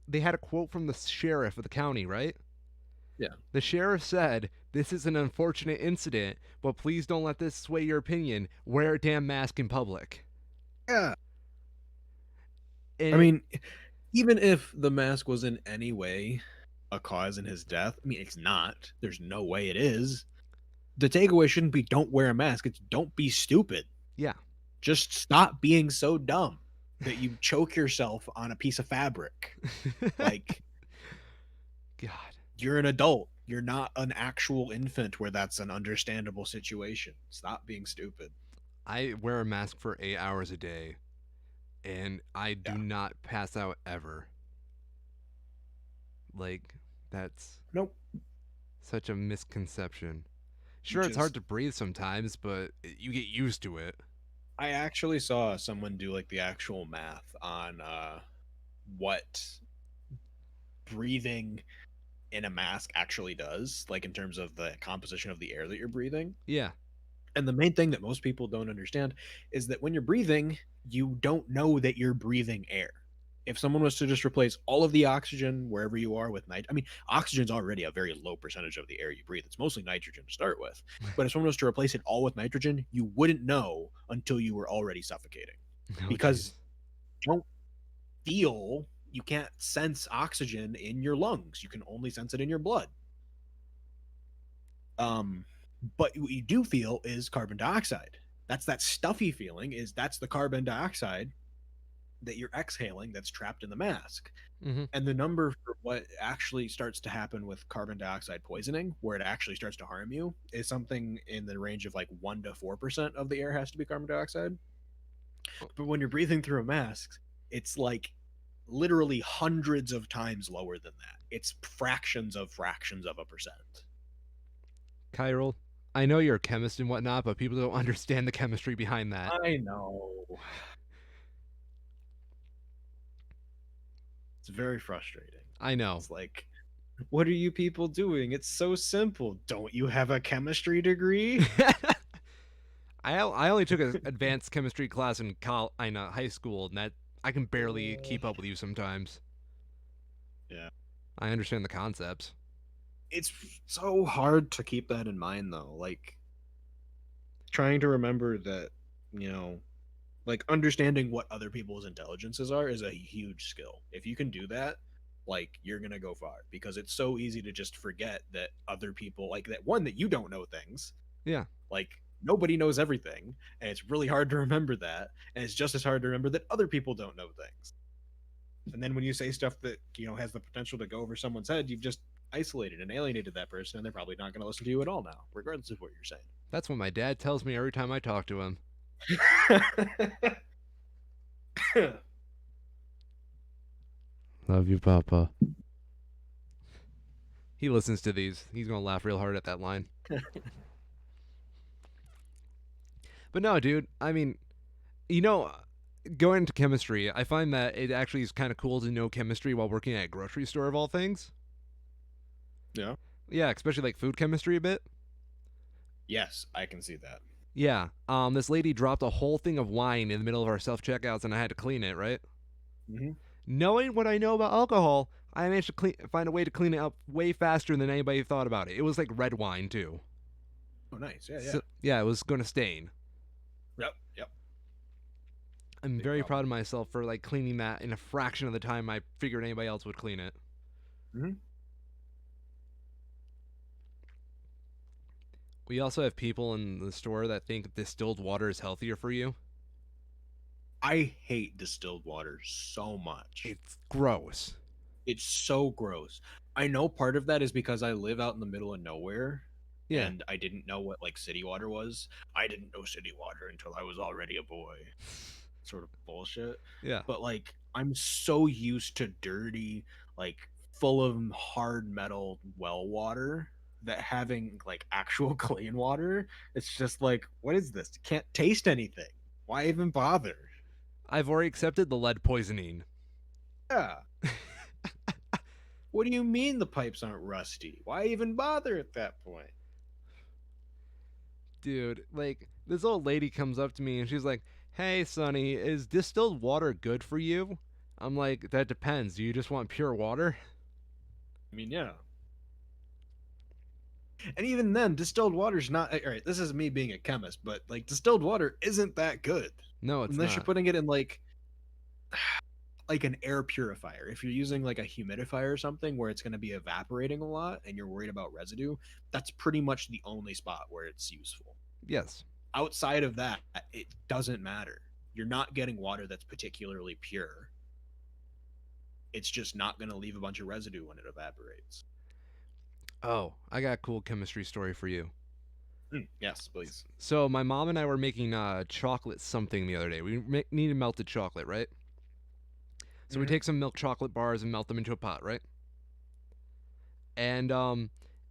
Speaker 1: they had a quote from the sheriff of the county, right?
Speaker 2: Yeah.
Speaker 1: The sheriff said, "This is an unfortunate incident, but please don't let this sway your opinion. Wear a damn mask in public."
Speaker 2: Yeah.
Speaker 1: And
Speaker 2: I mean, even if the mask was in any way a cause in his death, I mean, it's not. There's no way it is. The takeaway shouldn't be don't wear a mask. It's don't be stupid.
Speaker 1: yeah.
Speaker 2: Just stop being so dumb that you choke yourself on a piece of fabric. Like,
Speaker 1: God.
Speaker 2: you're an adult. You're not an actual infant where that's an understandable situation. Stop being stupid.
Speaker 1: I wear a mask for 8 hours a day, and I do
Speaker 2: Yeah.
Speaker 1: not pass out ever. Like, that's
Speaker 2: Nope.
Speaker 1: such a misconception. Sure, it's
Speaker 2: Just
Speaker 1: hard to breathe sometimes, but you get used to it.
Speaker 2: I actually saw someone do like the actual math on what breathing in a mask actually does, like in terms of the composition of the air that you're breathing.
Speaker 1: Yeah.
Speaker 2: And the main thing that most people don't understand is that when you're breathing, you don't know that you're breathing air. If someone was to just replace all of the oxygen wherever you are with nitrogen, I mean, oxygen's already a very low percentage of the air you breathe. It's mostly nitrogen to start with. But if someone was to replace it all with nitrogen, you wouldn't know until you were already suffocating
Speaker 1: Oh,
Speaker 2: because
Speaker 1: jeez.
Speaker 2: you don't feel, you can't sense oxygen in your lungs. You can only sense it in your blood. But what you do feel is carbon dioxide. That's that stuffy feeling. That's the carbon dioxide that you're exhaling that's trapped in the mask.
Speaker 1: Mm-hmm.
Speaker 2: And the number for what actually starts to happen with carbon dioxide poisoning, where it actually starts to harm you, is something in the range of like 1 to 4% of the air has to be carbon dioxide. But when you're breathing through a mask, it's like literally hundreds of times lower than that. It's fractions of a percent.
Speaker 1: Chiral, I know you're a chemist and whatnot, but people don't understand the chemistry behind that.
Speaker 2: I know. It's very frustrating.
Speaker 1: I know.
Speaker 2: It's like, what are you people doing? It's so simple. Don't you have a chemistry degree?
Speaker 1: I only took an advanced chemistry class in high school, and that I can barely keep up with you sometimes.
Speaker 2: Yeah.
Speaker 1: I understand the concepts.
Speaker 2: It's so hard to keep that in mind, though. Like, trying to remember that, like understanding what other people's intelligences are is a huge skill. If you can do that, like, you're gonna go far, because it's so easy to just forget that other people, like, that one, that you don't know things.
Speaker 1: Yeah.
Speaker 2: Like, nobody knows everything, and it's really hard to remember that, and it's just as hard to remember that other people don't know things. And then when you say stuff that has the potential to go over someone's head, you've just isolated and alienated that person, and they're probably not going to listen to you at all now, regardless of what you're saying.
Speaker 1: That's what my dad tells me every time I talk to him. Love you, Papa. He listens to these. He's gonna laugh real hard at that line. But no, dude. I mean, you know, going into chemistry, I find that it actually is kind of cool to know chemistry while working at a grocery store of all things.
Speaker 2: Yeah.
Speaker 1: Yeah, especially like food chemistry a bit.
Speaker 2: Yes, I can see that.
Speaker 1: Yeah. This lady dropped a whole thing of wine in the middle of our self checkouts, and I had to clean it. Right.
Speaker 2: Hmm.
Speaker 1: Knowing what I know about alcohol, I managed to find a way to clean it up way faster than anybody thought about it. It was like red wine too.
Speaker 2: Oh, nice. Yeah, yeah.
Speaker 1: So yeah, it was going to stain.
Speaker 2: Yep, yep.
Speaker 1: I'm
Speaker 2: Big
Speaker 1: very proud
Speaker 2: problem.
Speaker 1: of myself for like cleaning that in a fraction of the time I figured anybody else would clean it.
Speaker 2: Hmm.
Speaker 1: We also have people in the store that think distilled water is healthier for you.
Speaker 2: I hate distilled water so much.
Speaker 1: It's gross.
Speaker 2: It's so gross. I know part of that is because I live out in the middle of nowhere
Speaker 1: Yeah.
Speaker 2: and I didn't know what like city water was. I didn't know city water until I was already a boy. Sort of bullshit.
Speaker 1: Yeah.
Speaker 2: But like I'm so used to dirty, like full of hard metal well water that having like actual clean water, it's just like, what is this? Can't taste anything. Why even bother?
Speaker 1: I've already accepted the lead poisoning.
Speaker 2: Yeah. What do you mean the pipes aren't rusty? Why even bother at that point?
Speaker 1: Dude, like this old lady comes up to me and she's like, "Hey, Sonny, is distilled water good for you?" I'm like, "That depends. Do you just want pure water?"
Speaker 2: I mean, yeah. And even then, distilled water's not all right. This is me being a chemist, but like distilled water isn't that good
Speaker 1: No, it's
Speaker 2: unless you're
Speaker 1: not.
Speaker 2: putting it in like an air purifier. If you're using like a humidifier or something where it's going to be evaporating a lot and you're worried about residue, that's pretty much the only spot where it's useful.
Speaker 1: Yes.
Speaker 2: Outside of that, it doesn't matter. You're not getting water that's particularly pure. It's just not going to leave a bunch of residue when it evaporates.
Speaker 1: Oh, I got a cool chemistry story for you.
Speaker 2: Yes, please.
Speaker 1: So my mom and I were making chocolate something the other day. We needed melted chocolate, right? So we
Speaker 2: Hmm.
Speaker 1: take some milk chocolate bars and melt them into a pot, right? And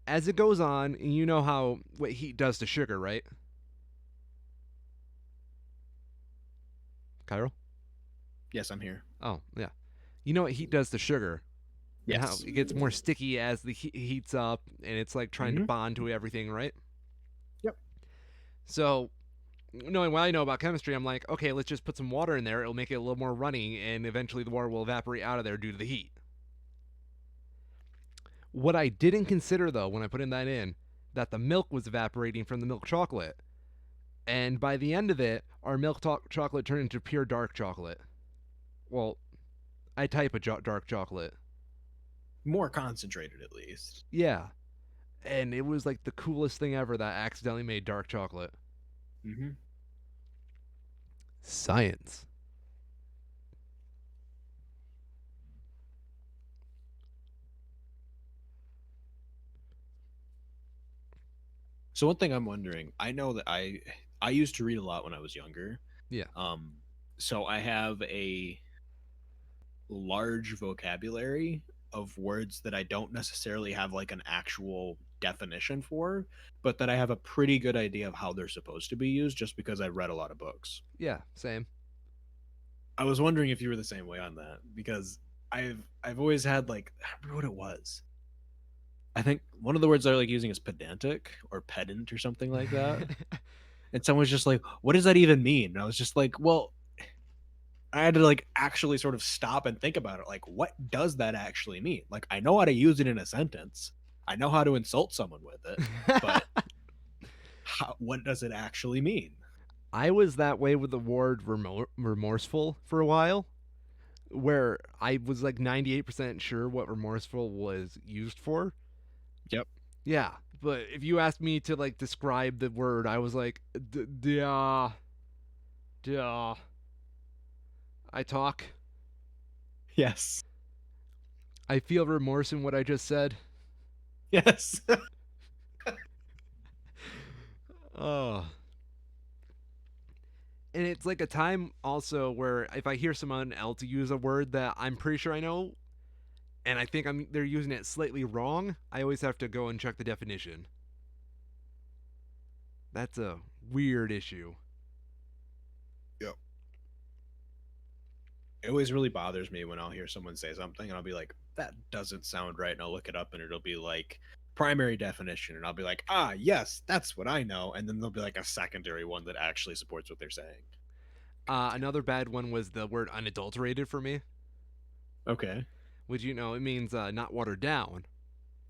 Speaker 1: as it goes on, you know how what heat does to sugar, right? Cairo?
Speaker 2: Yes, I'm here.
Speaker 1: Oh, yeah. You know what heat does to sugar and how
Speaker 2: Yes.
Speaker 1: it gets more sticky as the heat heats up and it's like trying to
Speaker 2: Hmm.
Speaker 1: bond to everything, right?
Speaker 2: Yep.
Speaker 1: So, knowing what I know about chemistry, I'm like, okay, let's just put some water in there. It'll make it a little more runny and eventually the water will evaporate out of there due to the heat. What I didn't consider though when I put in that the milk was evaporating from the milk chocolate. And by the end of it, our milk chocolate turned into pure dark chocolate. Well, I type of dark chocolate.
Speaker 2: More concentrated, at least.
Speaker 1: Yeah. And it was like the coolest thing ever that I accidentally made dark chocolate.
Speaker 2: Hmm.
Speaker 1: Science.
Speaker 2: So one thing I'm wondering, I know that I used to read a lot when I was younger.
Speaker 1: Yeah.
Speaker 2: Um, so I have a large vocabulary of words that I don't necessarily have like an actual definition for, but that I have a pretty good idea of how they're supposed to be used just because I've read a lot of books.
Speaker 1: Yeah, same.
Speaker 2: I was wondering if you were the same way on that because I've always had like I don't remember what it was. I think one of the words I like using is pedantic or pedant or something like that. And someone was just like, "What does that even mean?" And I was just like, "Well, I had to like actually sort of stop and think about it. Like, what does that actually mean? Like, I know how to use it in a sentence. I know how to insult someone with it, but what does it actually mean?"
Speaker 1: I was that way with the word remorseful for a while, where I was like 98% sure what remorseful was used for.
Speaker 2: Yep.
Speaker 1: Yeah, but if you asked me to like describe the word, I was like, duh, duh. I talk.
Speaker 2: Yes.
Speaker 1: I feel remorse in what I just said.
Speaker 2: Yes.
Speaker 1: Oh. And it's like a time also where if I hear someone else use a word that I'm pretty sure I know, and I think they're using it slightly wrong, I always have to go and check the definition. That's a weird issue.
Speaker 2: Yep. It always really bothers me when I'll hear someone say something and I'll be like, "That doesn't sound right." And I'll look it up and it'll be like primary definition. And I'll be like, "Ah, yes, that's what I know." And then there'll be like a secondary one that actually supports what they're saying. God damn
Speaker 1: Another bad one was the word unadulterated for me.
Speaker 2: Okay.
Speaker 1: which it means not watered down.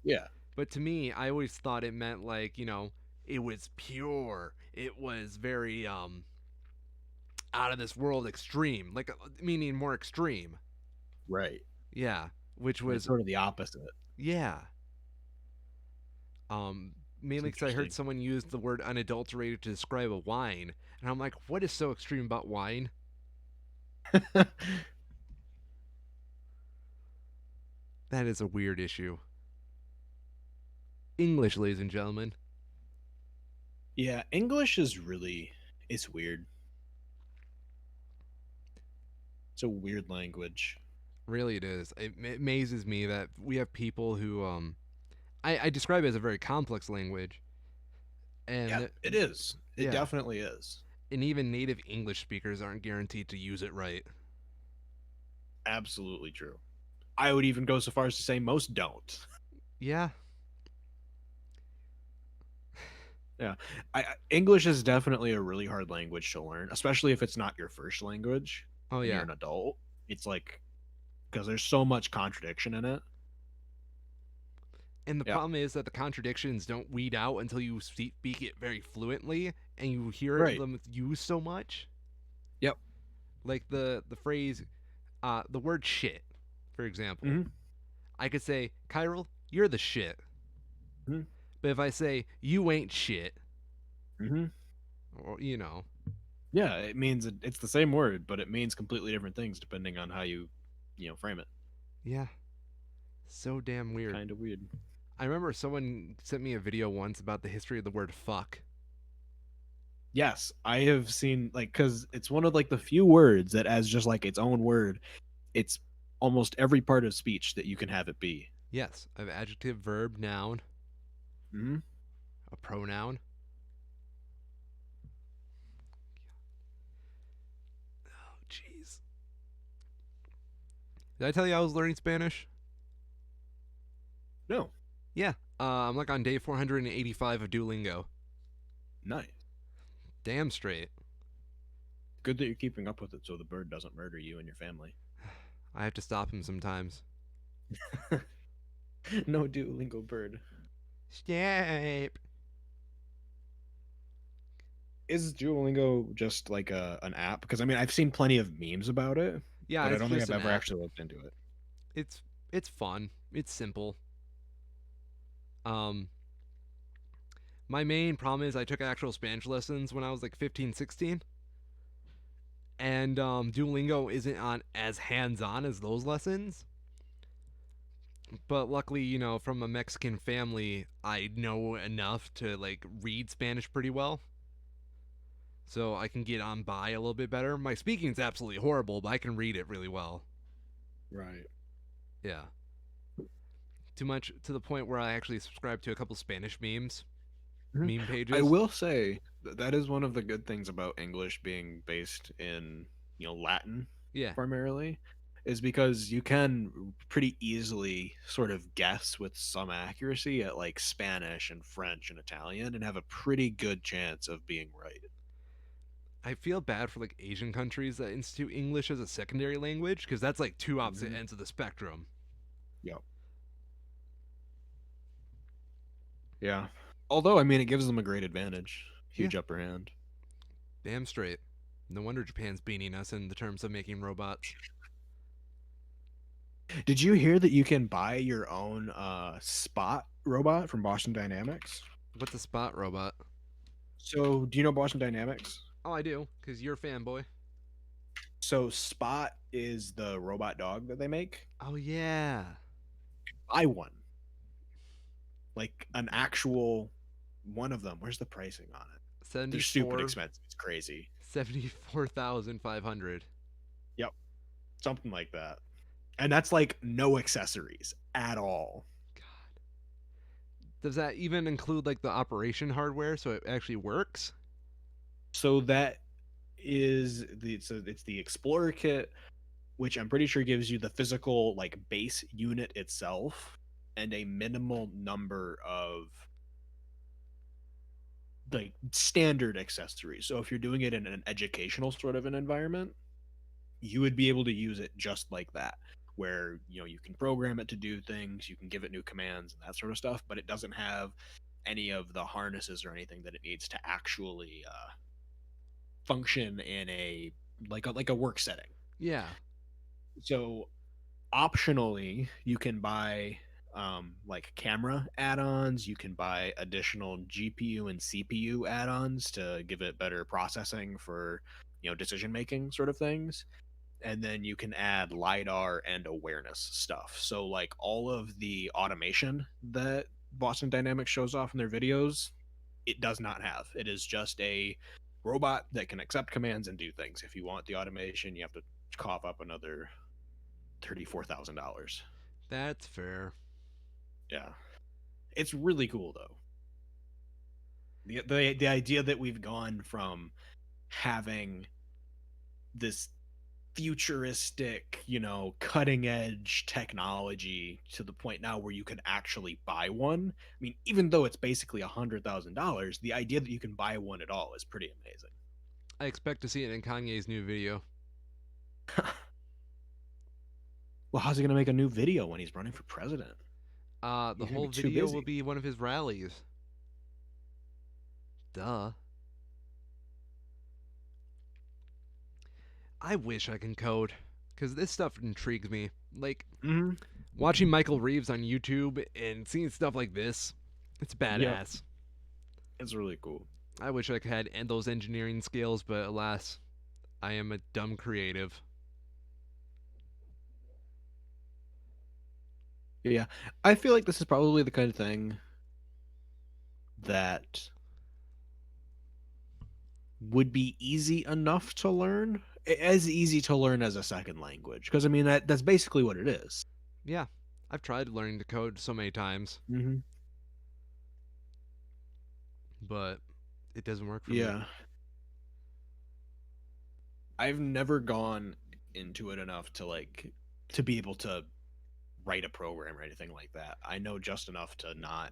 Speaker 2: Yeah.
Speaker 1: But to me, I always thought it meant like it was pure. It was very out of this world extreme, like meaning more extreme.
Speaker 2: Right.
Speaker 1: Yeah, which
Speaker 2: And it's
Speaker 1: was
Speaker 2: sort of the opposite.
Speaker 1: yeah.
Speaker 2: It's
Speaker 1: Mainly because I heard
Speaker 2: interesting.
Speaker 1: someone use the word unadulterated to describe a wine, and I'm like, what is so extreme about wine? That is a weird issue. English, ladies and gentlemen.
Speaker 2: Yeah, English is really it's weird. It's a weird language.
Speaker 1: Really, it is. It amazes me that we have people who I describe it as a very complex language,
Speaker 2: Yeah,
Speaker 1: and
Speaker 2: it is. It
Speaker 1: yeah,
Speaker 2: definitely is.
Speaker 1: and even native English speakers aren't guaranteed to use it right.
Speaker 2: Absolutely true. I would even go so far as to say most don't.
Speaker 1: Yeah.
Speaker 2: Yeah. English is definitely a really hard language to learn, especially if it's not your first language
Speaker 1: Oh
Speaker 2: and you're
Speaker 1: yeah.
Speaker 2: an adult. It's like because there's so much contradiction in it.
Speaker 1: And the
Speaker 2: Yeah.
Speaker 1: problem is that the contradictions don't weed out until you speak it very fluently and you hear it
Speaker 2: Right.
Speaker 1: them used so much.
Speaker 2: Yep.
Speaker 1: Like the phrase, the word shit, for example.
Speaker 2: Hmm.
Speaker 1: I could say, Kyril, you're the shit.
Speaker 2: Hmm.
Speaker 1: But if I say you ain't shit,
Speaker 2: Hmm.
Speaker 1: or
Speaker 2: Yeah, it means it's the same word, but it means completely different things depending on how you frame it.
Speaker 1: yeah, so damn weird.
Speaker 2: Kind of weird.
Speaker 1: I remember someone sent me a video once about the history of the word fuck.
Speaker 2: Yes, I have seen like because it's one of like the few words that as just like its own word, it's almost every part of speech that you can have it be.
Speaker 1: Yes, I have adjective, verb, noun,
Speaker 2: Hmm.
Speaker 1: a pronoun. Oh, jeez. Did I tell you I was learning Spanish?
Speaker 2: No,
Speaker 1: Yeah. I'm like on day 485 of Duolingo.
Speaker 2: nice.
Speaker 1: Damn straight.
Speaker 2: Good that you're keeping up with it so the bird doesn't murder you and your family.
Speaker 1: I have to stop him sometimes.
Speaker 2: No Duolingo bird.
Speaker 1: Stop.
Speaker 2: Is Duolingo just like an app? Because I mean, I've seen plenty of memes about it,
Speaker 1: Yeah,
Speaker 2: but I
Speaker 1: it's
Speaker 2: don't think
Speaker 1: just
Speaker 2: I've
Speaker 1: an
Speaker 2: ever
Speaker 1: app.
Speaker 2: actually looked into it.
Speaker 1: It's it's fun. It's simple. Um, my main problem is I took actual Spanish lessons when I was like 15, 16, and Duolingo isn't on as hands-on as those lessons. But luckily, from a Mexican family, I know enough to like read Spanish pretty well, so I can get on by a little bit better. My speaking's absolutely horrible, but I can read it really well.
Speaker 2: Right.
Speaker 1: Yeah, too much to the point where I actually subscribe to a couple Spanish
Speaker 2: Mhm.
Speaker 1: meme
Speaker 2: I
Speaker 1: pages.
Speaker 2: will say that is one of the good things about English being based in, Latin
Speaker 1: Yeah,
Speaker 2: primarily, is because you can pretty easily sort of guess with some accuracy at like Spanish and French and Italian and have a pretty good chance of being right.
Speaker 1: I feel bad for like Asian countries that institute English as a secondary language because that's like two opposite
Speaker 2: Hmm.
Speaker 1: ends of the spectrum.
Speaker 2: Yep. Yeah. Although, I mean, it gives them a great advantage,
Speaker 1: Yeah,
Speaker 2: huge upper hand.
Speaker 1: damn straight. No wonder Japan's beating us in the terms of making robots.
Speaker 2: Did you hear that you can buy your own Spot robot from Boston Dynamics?
Speaker 1: What's a spot robot?
Speaker 2: So, do you know Boston Dynamics?
Speaker 1: Oh, I do, because you're a fanboy.
Speaker 2: So, Spot is the robot dog that they make.
Speaker 1: Oh, yeah.
Speaker 2: Buy one, like an actual one of them. Where's the pricing on it? They're stupid
Speaker 1: 74,
Speaker 2: expensive. It's crazy.
Speaker 1: 74,500.
Speaker 2: Yep, something like that. And that's like no accessories at all.
Speaker 1: God. Does that even include like the operation hardware so it actually works?
Speaker 2: So that is it's the Explorer kit, which I'm pretty sure gives you the physical like base unit itself and a minimal number of like standard accessories. So if you're doing it in an educational sort of an environment, you would be able to use it just like that. where you can program it to do things, you can give it new commands and that sort of stuff, but it doesn't have any of the harnesses or anything that it needs to actually function in a like a work setting.
Speaker 1: Yeah.
Speaker 2: So optionally, you can buy like camera add-ons. You can buy additional GPU and CPU add-ons to give it better processing for decision making sort of things. And then you can add lidar and awareness stuff. So like all of the automation that Boston Dynamics shows off in their videos, it does not have. It is just a robot that can accept commands and do things. If you want the automation, you have to cough up another $34,000.
Speaker 1: That's fair.
Speaker 2: Yeah, it's really cool though. The idea that we've gone from having this futuristic, cutting edge technology to the point now where you can actually buy one. I mean, even though it's basically $100,000, the idea that you can buy one at all is pretty amazing.
Speaker 1: I expect to see it in Kanye's new video.
Speaker 2: Well, how's he gonna make a new video when he's running for president?
Speaker 1: The
Speaker 2: He's gonna
Speaker 1: whole
Speaker 2: be too
Speaker 1: video will
Speaker 2: busy.
Speaker 1: be one of his rallies. Duh. I wish I can code, because this stuff intrigues me. Like,
Speaker 2: Mm-hmm.
Speaker 1: watching Michael Reeves on YouTube and seeing stuff like this, it's
Speaker 2: Yep,
Speaker 1: badass.
Speaker 2: it's really cool.
Speaker 1: I wish I had those engineering skills, but alas, I am a dumb creative.
Speaker 2: Yeah, I feel like this is probably the kind of thing that would be easy enough to learn, as easy to learn as a second language. Because I mean that's basically what it is.
Speaker 1: Yeah, I've tried learning to code so many times,
Speaker 2: Mm-hmm.
Speaker 1: but it doesn't work for me.
Speaker 2: Yeah, I've never gone into it enough to be able to write a program or anything like that. I know just enough to not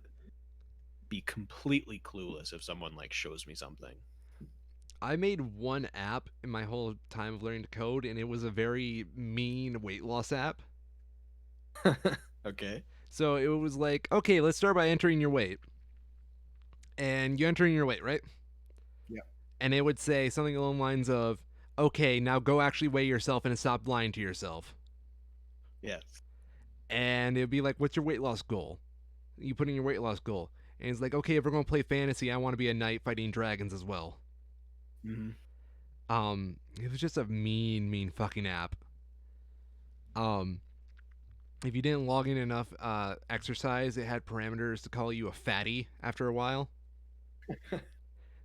Speaker 2: be completely clueless if someone shows me something.
Speaker 1: I made one app in my whole time of learning to code, and it was a very mean weight loss app.
Speaker 2: Okay.
Speaker 1: So it was like, okay, let's start by entering your weight. And you entering your weight, right?
Speaker 2: Yeah.
Speaker 1: And it would say something along the lines of, okay, now go actually weigh yourself and stop lying to yourself.
Speaker 2: Yes.
Speaker 1: And it'd be like, what's your weight loss goal? You put in your weight loss goal. And it's like, okay, if we're going to play fantasy, I want to be a knight fighting dragons as well.
Speaker 2: Mm-hmm.
Speaker 1: It was just a mean fucking app. If you didn't log in enough exercise, it had parameters to call you a fatty after a while.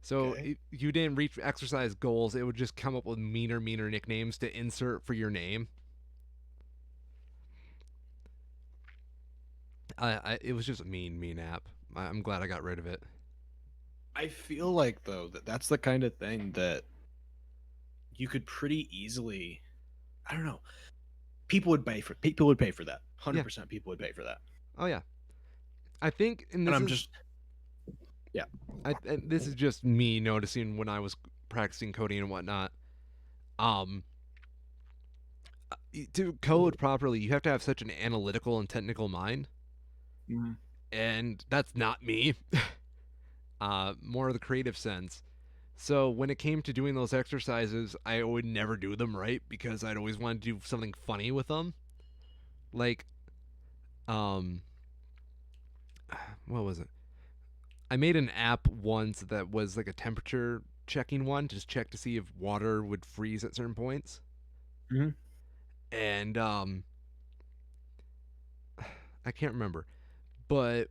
Speaker 1: So
Speaker 2: Okay.
Speaker 1: if you didn't reach exercise goals, it would just come up with meaner nicknames to insert for your name. It was just a mean app. I'm glad I got rid of it.
Speaker 2: I feel like though that's the kind of thing that you could pretty easily, I don't know, people would pay for that.
Speaker 1: Yeah.
Speaker 2: 100% people would pay for that.
Speaker 1: Oh yeah. I think, and
Speaker 2: And
Speaker 1: this
Speaker 2: I'm
Speaker 1: is
Speaker 2: just yeah.
Speaker 1: and this is just me noticing when I was practicing coding and whatnot. Um, to code properly, you have to have such an analytical and technical mind,
Speaker 2: Mhm.
Speaker 1: and that's not me. More of the creative sense. So when it came to doing those exercises, I would never do them right because I'd always want to do something funny with them. Like, um, what was it? I made an app once that was like a temperature checking one, just check to see if water would freeze at certain points.
Speaker 2: Mhm.
Speaker 1: And I can't remember, but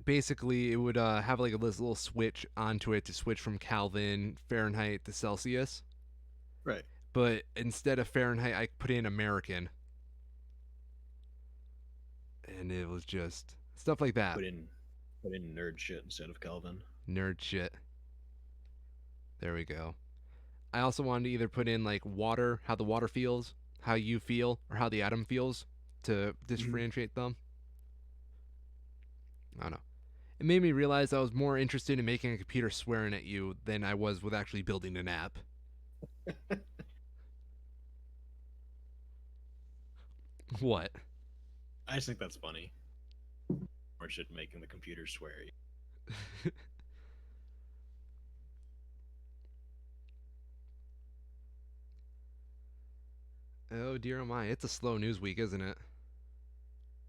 Speaker 1: basically it would have like this little switch onto it to switch from Kelvin, Fahrenheit to Celsius.
Speaker 2: Right.
Speaker 1: But instead of Fahrenheit, I put in American, and it was just stuff like that.
Speaker 2: Put in nerd shit instead of Kelvin.
Speaker 1: Nerd shit. There we go. I also wanted to either put in like water, how the water feels, how you feel, or how the atom feels to
Speaker 2: Mhm.
Speaker 1: differentiate them. I don't know. It made me realize I was more interested in making a computer swearing at you than I was with actually building an app. What?
Speaker 2: I just think that's funny. Or should making the computer swear.
Speaker 1: Oh dear, oh my! It's a slow news week, isn't it?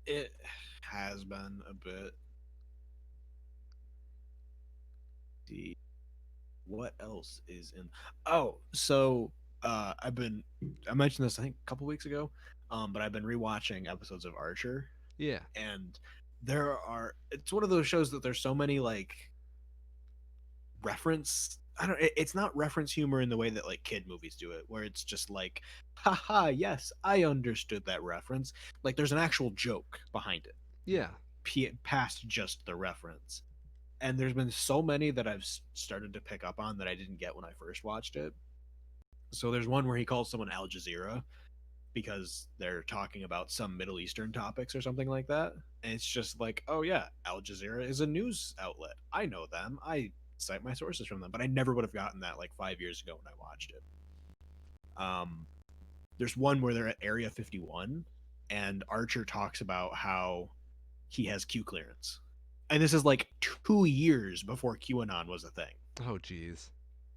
Speaker 2: It has been a bit. See what else is in. Oh, so I mentioned this I think a couple weeks ago, but I've been rewatching episodes of Archer,
Speaker 1: Yeah,
Speaker 2: and it's one of those shows that there's so many like reference. I don't. It's not reference humor in the way that like kid movies do it, where it's just like, haha, yes, I understood that reference. Like there's an actual joke behind it,
Speaker 1: yeah.
Speaker 2: past just the reference. And there's been so many that I've started to pick up on that I didn't get when I first watched it. So there's one where he calls someone Al Jazeera because they're talking about some Middle Eastern topics or something like that. And it's just like, oh yeah, Al Jazeera is a news outlet. I know them. I cite my sources from them, but I never would have gotten that like 5 years ago when I watched it. There's one where they're at Area 51, and Archer talks about how he has Q clearance, and this is like 2 years before QAnon was a thing,
Speaker 1: Oh jeez.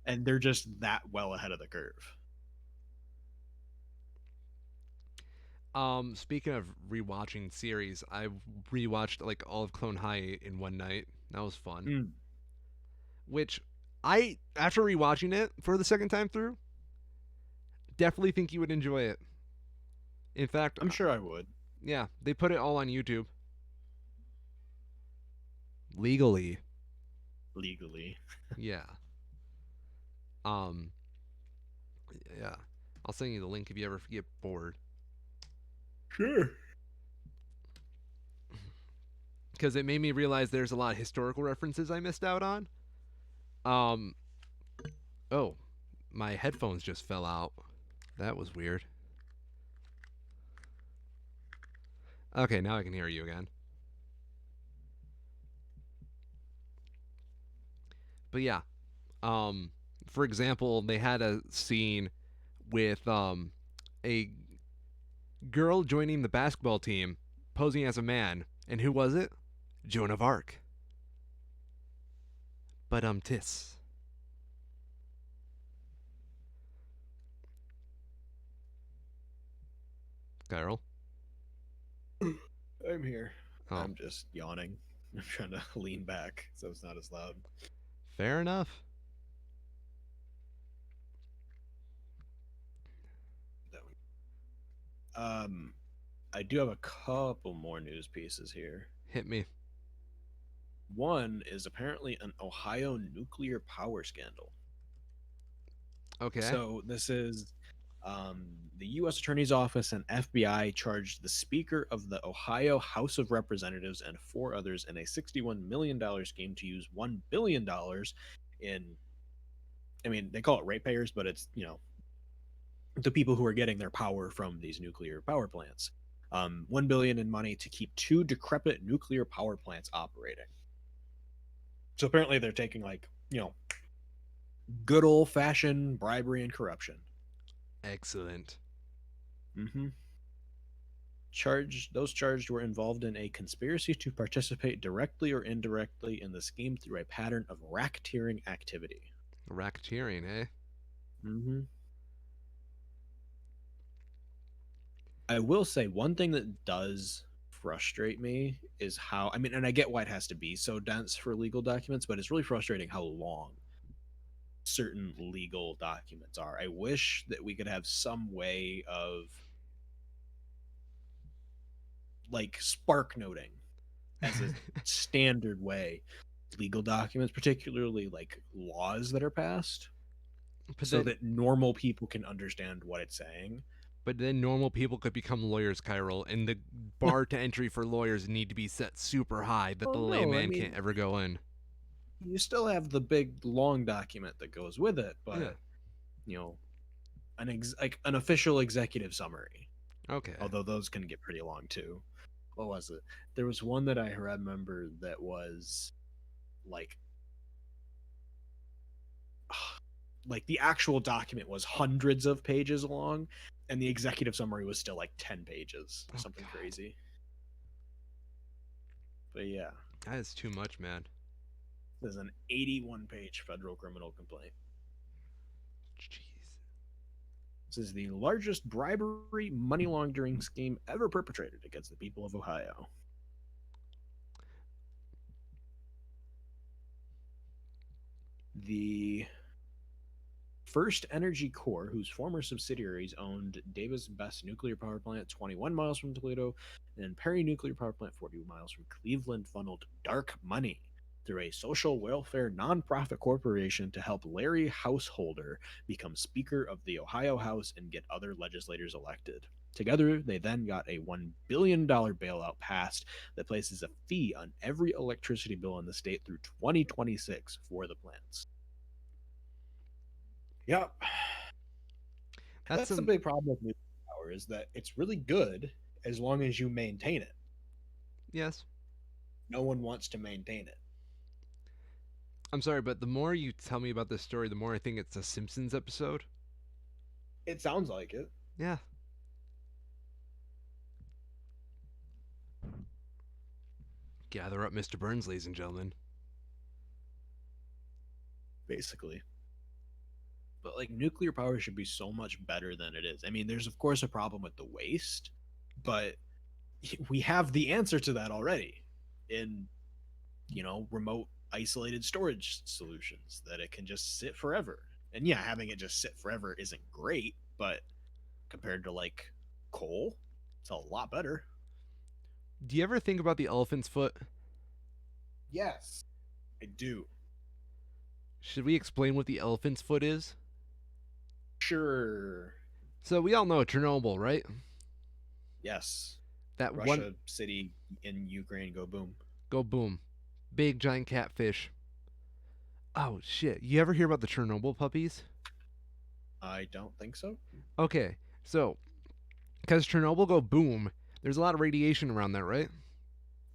Speaker 2: and they're just that well ahead of the curve.
Speaker 1: Speaking of rewatching series, I rewatched like all of Clone High in one night. That was fun.
Speaker 2: Mm,
Speaker 1: Which I, after rewatching it for the second time through, definitely think you would enjoy it. In fact,
Speaker 2: I'm sure I would.
Speaker 1: yeah, they put it all on YouTube legally.
Speaker 2: Legally.
Speaker 1: Yeah. Um. Yeah. I'll send you the link if you ever get bored.
Speaker 2: Sure.
Speaker 1: Because it made me realize there's a lot of historical references I missed out on. Um. Oh, my headphones just fell out. That was weird. Okay, now I can hear you again. But yeah, for example, they had a scene with a girl joining the basketball team posing as a man, and who was it? Joan of Arc. But tis. Carol.
Speaker 2: I'm here.
Speaker 1: Oh,
Speaker 2: I'm just yawning. I'm trying to lean back so it's not as loud.
Speaker 1: fair enough.
Speaker 2: Um, I do have a couple more news pieces here.
Speaker 1: Hit me.
Speaker 2: One is apparently an Ohio nuclear power scandal.
Speaker 1: Okay.
Speaker 2: So this is the U.S. Attorney's Office and FBI charged the Speaker of the Ohio House of Representatives and four others in a $61 million scheme to use $1 billion in, I mean, they call it ratepayers, but it's, the people who are getting their power from these nuclear power plants. 1 billion in money to keep two decrepit nuclear power plants operating. So apparently they're taking like, good old fashioned bribery and corruption.
Speaker 1: Excellent.
Speaker 2: Mm-hmm. Those charged were involved in a conspiracy to participate directly or indirectly in the scheme through a pattern of racketeering activity.
Speaker 1: Racketeering, eh?
Speaker 2: Mm-hmm. I will say one thing that does frustrate me is how, I mean, and I get why it has to be so dense for legal documents, but it's really frustrating how long certain legal documents are. I wish that we could have some way of like spark noting as a standard way legal documents, particularly like laws that are passed,
Speaker 1: But
Speaker 2: so
Speaker 1: then,
Speaker 2: that normal people can understand what it's saying.
Speaker 1: but then normal people could become lawyers, Chiral, and the bar to entry for lawyers need to be set super high that
Speaker 2: Oh
Speaker 1: the
Speaker 2: no, I
Speaker 1: layman can't
Speaker 2: mean,
Speaker 1: ever go in.
Speaker 2: you still have the big long document that goes with it,
Speaker 1: Yeah.
Speaker 2: but you know, like an official executive summary.
Speaker 1: Okay.
Speaker 2: Although those can get pretty long too. What was it? There was one that I remember that was like like the actual document was hundreds of pages long, And the executive summary was still like 10 pages,
Speaker 1: Oh,
Speaker 2: something
Speaker 1: God.
Speaker 2: crazy. But yeah,
Speaker 1: That is too much, man.
Speaker 2: there's an 81-page federal criminal complaint.
Speaker 1: Jeez.
Speaker 2: This is the largest bribery money laundering scheme ever perpetrated against the people of Ohio. The First Energy Corps, whose former subsidiaries owned Davis Best Nuclear Power Plant 21 miles from Toledo and Perry Nuclear Power Plant 40 miles from Cleveland, funneled dark money through a social welfare nonprofit corporation to help Larry Householder become Speaker of the Ohio House and get other legislators elected. Together, they then got a $1 billion bailout passed that places a fee on every electricity bill in the state through 2026 for the plants. Yep.
Speaker 1: That's
Speaker 2: That's the
Speaker 1: some.
Speaker 2: big problem with nuclear power is that it's really good as long as you maintain it.
Speaker 1: Yes.
Speaker 2: No one wants to maintain it.
Speaker 1: I'm sorry, but the more you tell me about this story, the more I think it's a Simpsons episode.
Speaker 2: It sounds like it.
Speaker 1: Yeah. Gather up, Mr. Burns, ladies and gentlemen.
Speaker 2: Basically. But like nuclear power should be so much better than it is. I mean, there's of course a problem with the waste, but we have the answer to that already in, remote isolated storage solutions that it can just sit forever. And yeah, having it just sit forever isn't great, but compared to like coal, it's a lot better.
Speaker 1: Do you ever think about the elephant's foot?
Speaker 2: Yes, I do.
Speaker 1: Should we explain what the elephant's foot is?
Speaker 2: Sure.
Speaker 1: So we all know Chernobyl, right?
Speaker 2: Yes.
Speaker 1: That one
Speaker 2: Russia city in Ukraine go boom.
Speaker 1: go boom. Big giant catfish. Oh shit. You ever hear about the Chernobyl puppies?
Speaker 2: I don't think so.
Speaker 1: Okay. So, cuz Chernobyl go boom, there's a lot of radiation around there, right?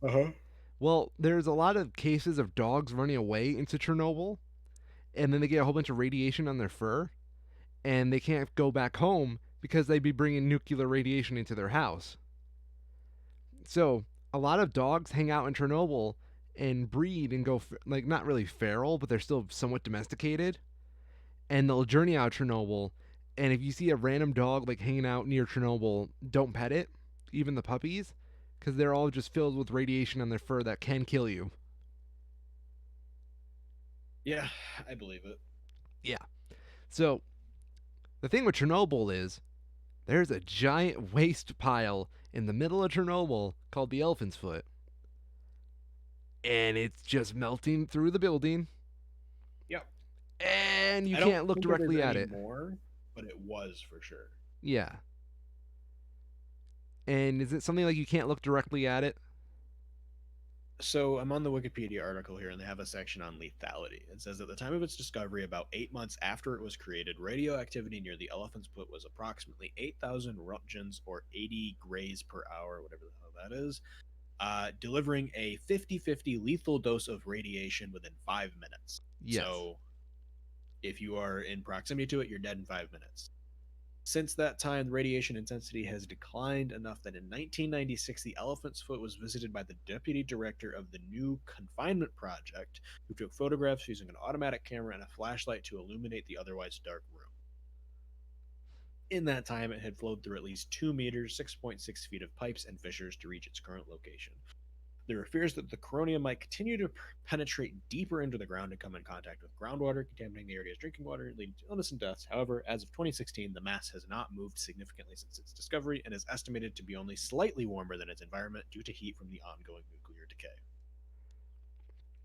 Speaker 2: Uh-huh.
Speaker 1: Well, there's a lot of cases of dogs running away into Chernobyl and then they get a whole bunch of radiation on their fur and they can't go back home because they'd be bringing nuclear radiation into their house. So a lot of dogs hang out in Chernobyl and breed and go like not really feral, but they're still somewhat domesticated. And they'll journey out of Chernobyl. And if you see a random dog like hanging out near Chernobyl, don't pet it, even the puppies, because they're all just filled with radiation on their fur that can kill you.
Speaker 2: Yeah, I believe it.
Speaker 1: Yeah. So the thing with Chernobyl is there's a giant waste pile in the middle of Chernobyl called the Elephant's Foot. And it's just melting through the building.
Speaker 2: Yep.
Speaker 1: And you
Speaker 2: I don't
Speaker 1: can't look
Speaker 2: think
Speaker 1: directly
Speaker 2: it is
Speaker 1: at it.
Speaker 2: anymore, but it was for sure.
Speaker 1: Yeah. And is it something like you can't look directly at it?
Speaker 2: So I'm on the Wikipedia article here, and they have a section on lethality. It says at the time of its discovery, about 8 months after it was created, radioactivity near the elephant's foot was approximately 8,000 roentgens or 80 grays per hour, whatever the hell that is, delivering a 50-50 lethal dose of radiation within 5 minutes.
Speaker 1: Yes.
Speaker 2: So if you are in proximity to it, you're dead in 5 minutes. Since that time, the radiation intensity has declined enough that in 1996, the elephant's foot was visited by the deputy director of the new confinement project, who took photographs using an automatic camera and a flashlight to illuminate the otherwise dark room. In that time, it had flowed through at least 2 meters, 6.6 feet of pipes and fissures to reach its current location. There are fears that the coronium might continue to penetrate deeper into the ground and come in contact with groundwater, contaminating the area's drinking water, leading to illness and deaths. However, as of 2016, the mass has not moved significantly since its discovery and is estimated to be only slightly warmer than its environment due to heat from the ongoing nuclear decay.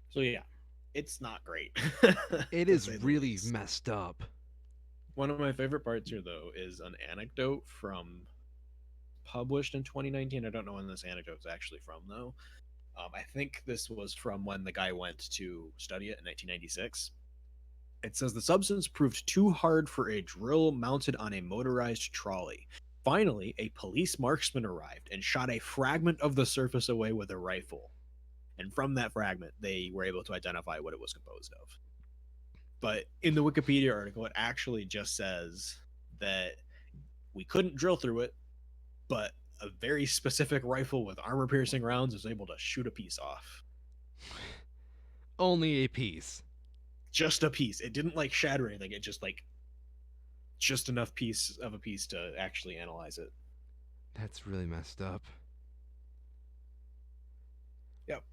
Speaker 2: So yeah, it's not great.
Speaker 1: It is really messed up.
Speaker 2: One of my favorite parts here, though, is an anecdote from published in 2019. I don't know when this anecdote is actually from, though. I think this was from when the guy went to study it in 1996. It says the substance proved too hard for a drill mounted on a motorized trolley. Finally, a police marksman arrived and shot a fragment of the surface away with a rifle. And from that fragment, they were able to identify what it was composed of. But in the Wikipedia article, it actually just says that We couldn't drill through it, but a very specific rifle with armor-piercing rounds was able to shoot a piece off.
Speaker 1: Only a piece.
Speaker 2: Just a piece. It didn't like shatter anything. It just enough piece of a piece to actually analyze it.
Speaker 1: That's really messed up.
Speaker 2: Yep.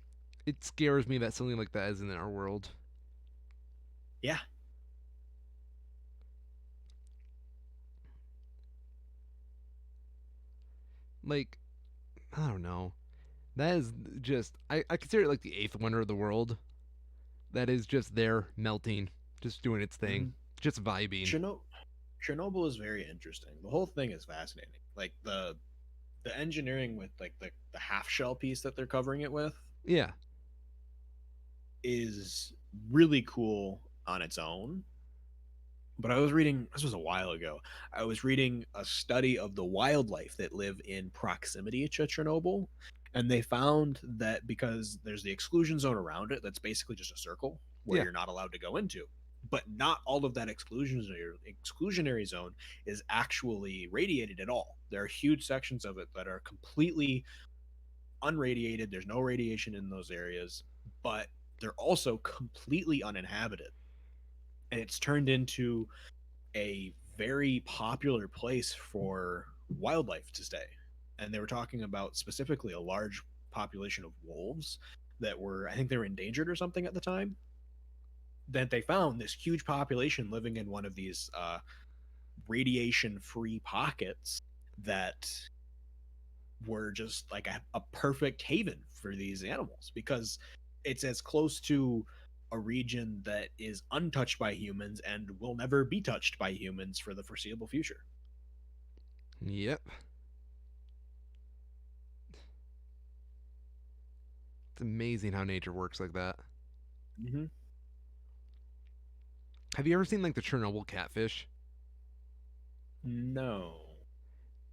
Speaker 1: It scares me that something like that is in our world.
Speaker 2: Yeah.
Speaker 1: Like, I don't know. That is just I consider it like the eighth wonder of the world. That is just there melting, just doing its thing,
Speaker 2: Mm-hmm.
Speaker 1: just vibing.
Speaker 2: Chernobyl is very interesting. The whole thing is fascinating. Like the engineering with like the half shell piece that they're covering it with
Speaker 1: Yeah.
Speaker 2: is really cool on its own. But I was reading, this was a while ago, I was reading a study of the wildlife that live in proximity to Chernobyl. And they found that because there's the exclusion zone around it, that's basically just a circle where
Speaker 1: Yeah.
Speaker 2: you're not allowed to go into. But not all of that exclusionary zone is actually radiated at all. There are huge sections of it that are completely unradiated. There's no radiation in those areas, but they're also completely uninhabited. And it's turned into a very popular place for wildlife to stay. And they were talking about specifically a large population of wolves that were, I think they were endangered or something at the time. That they found this huge population living in one of these radiation free pockets that were just like a perfect haven for these animals because it's as close to a region that is untouched by humans and will never be touched by humans for the foreseeable future.
Speaker 1: Yep. It's amazing how nature works like that.
Speaker 2: Mm-hmm.
Speaker 1: Have you ever seen like the Chernobyl catfish?
Speaker 2: No.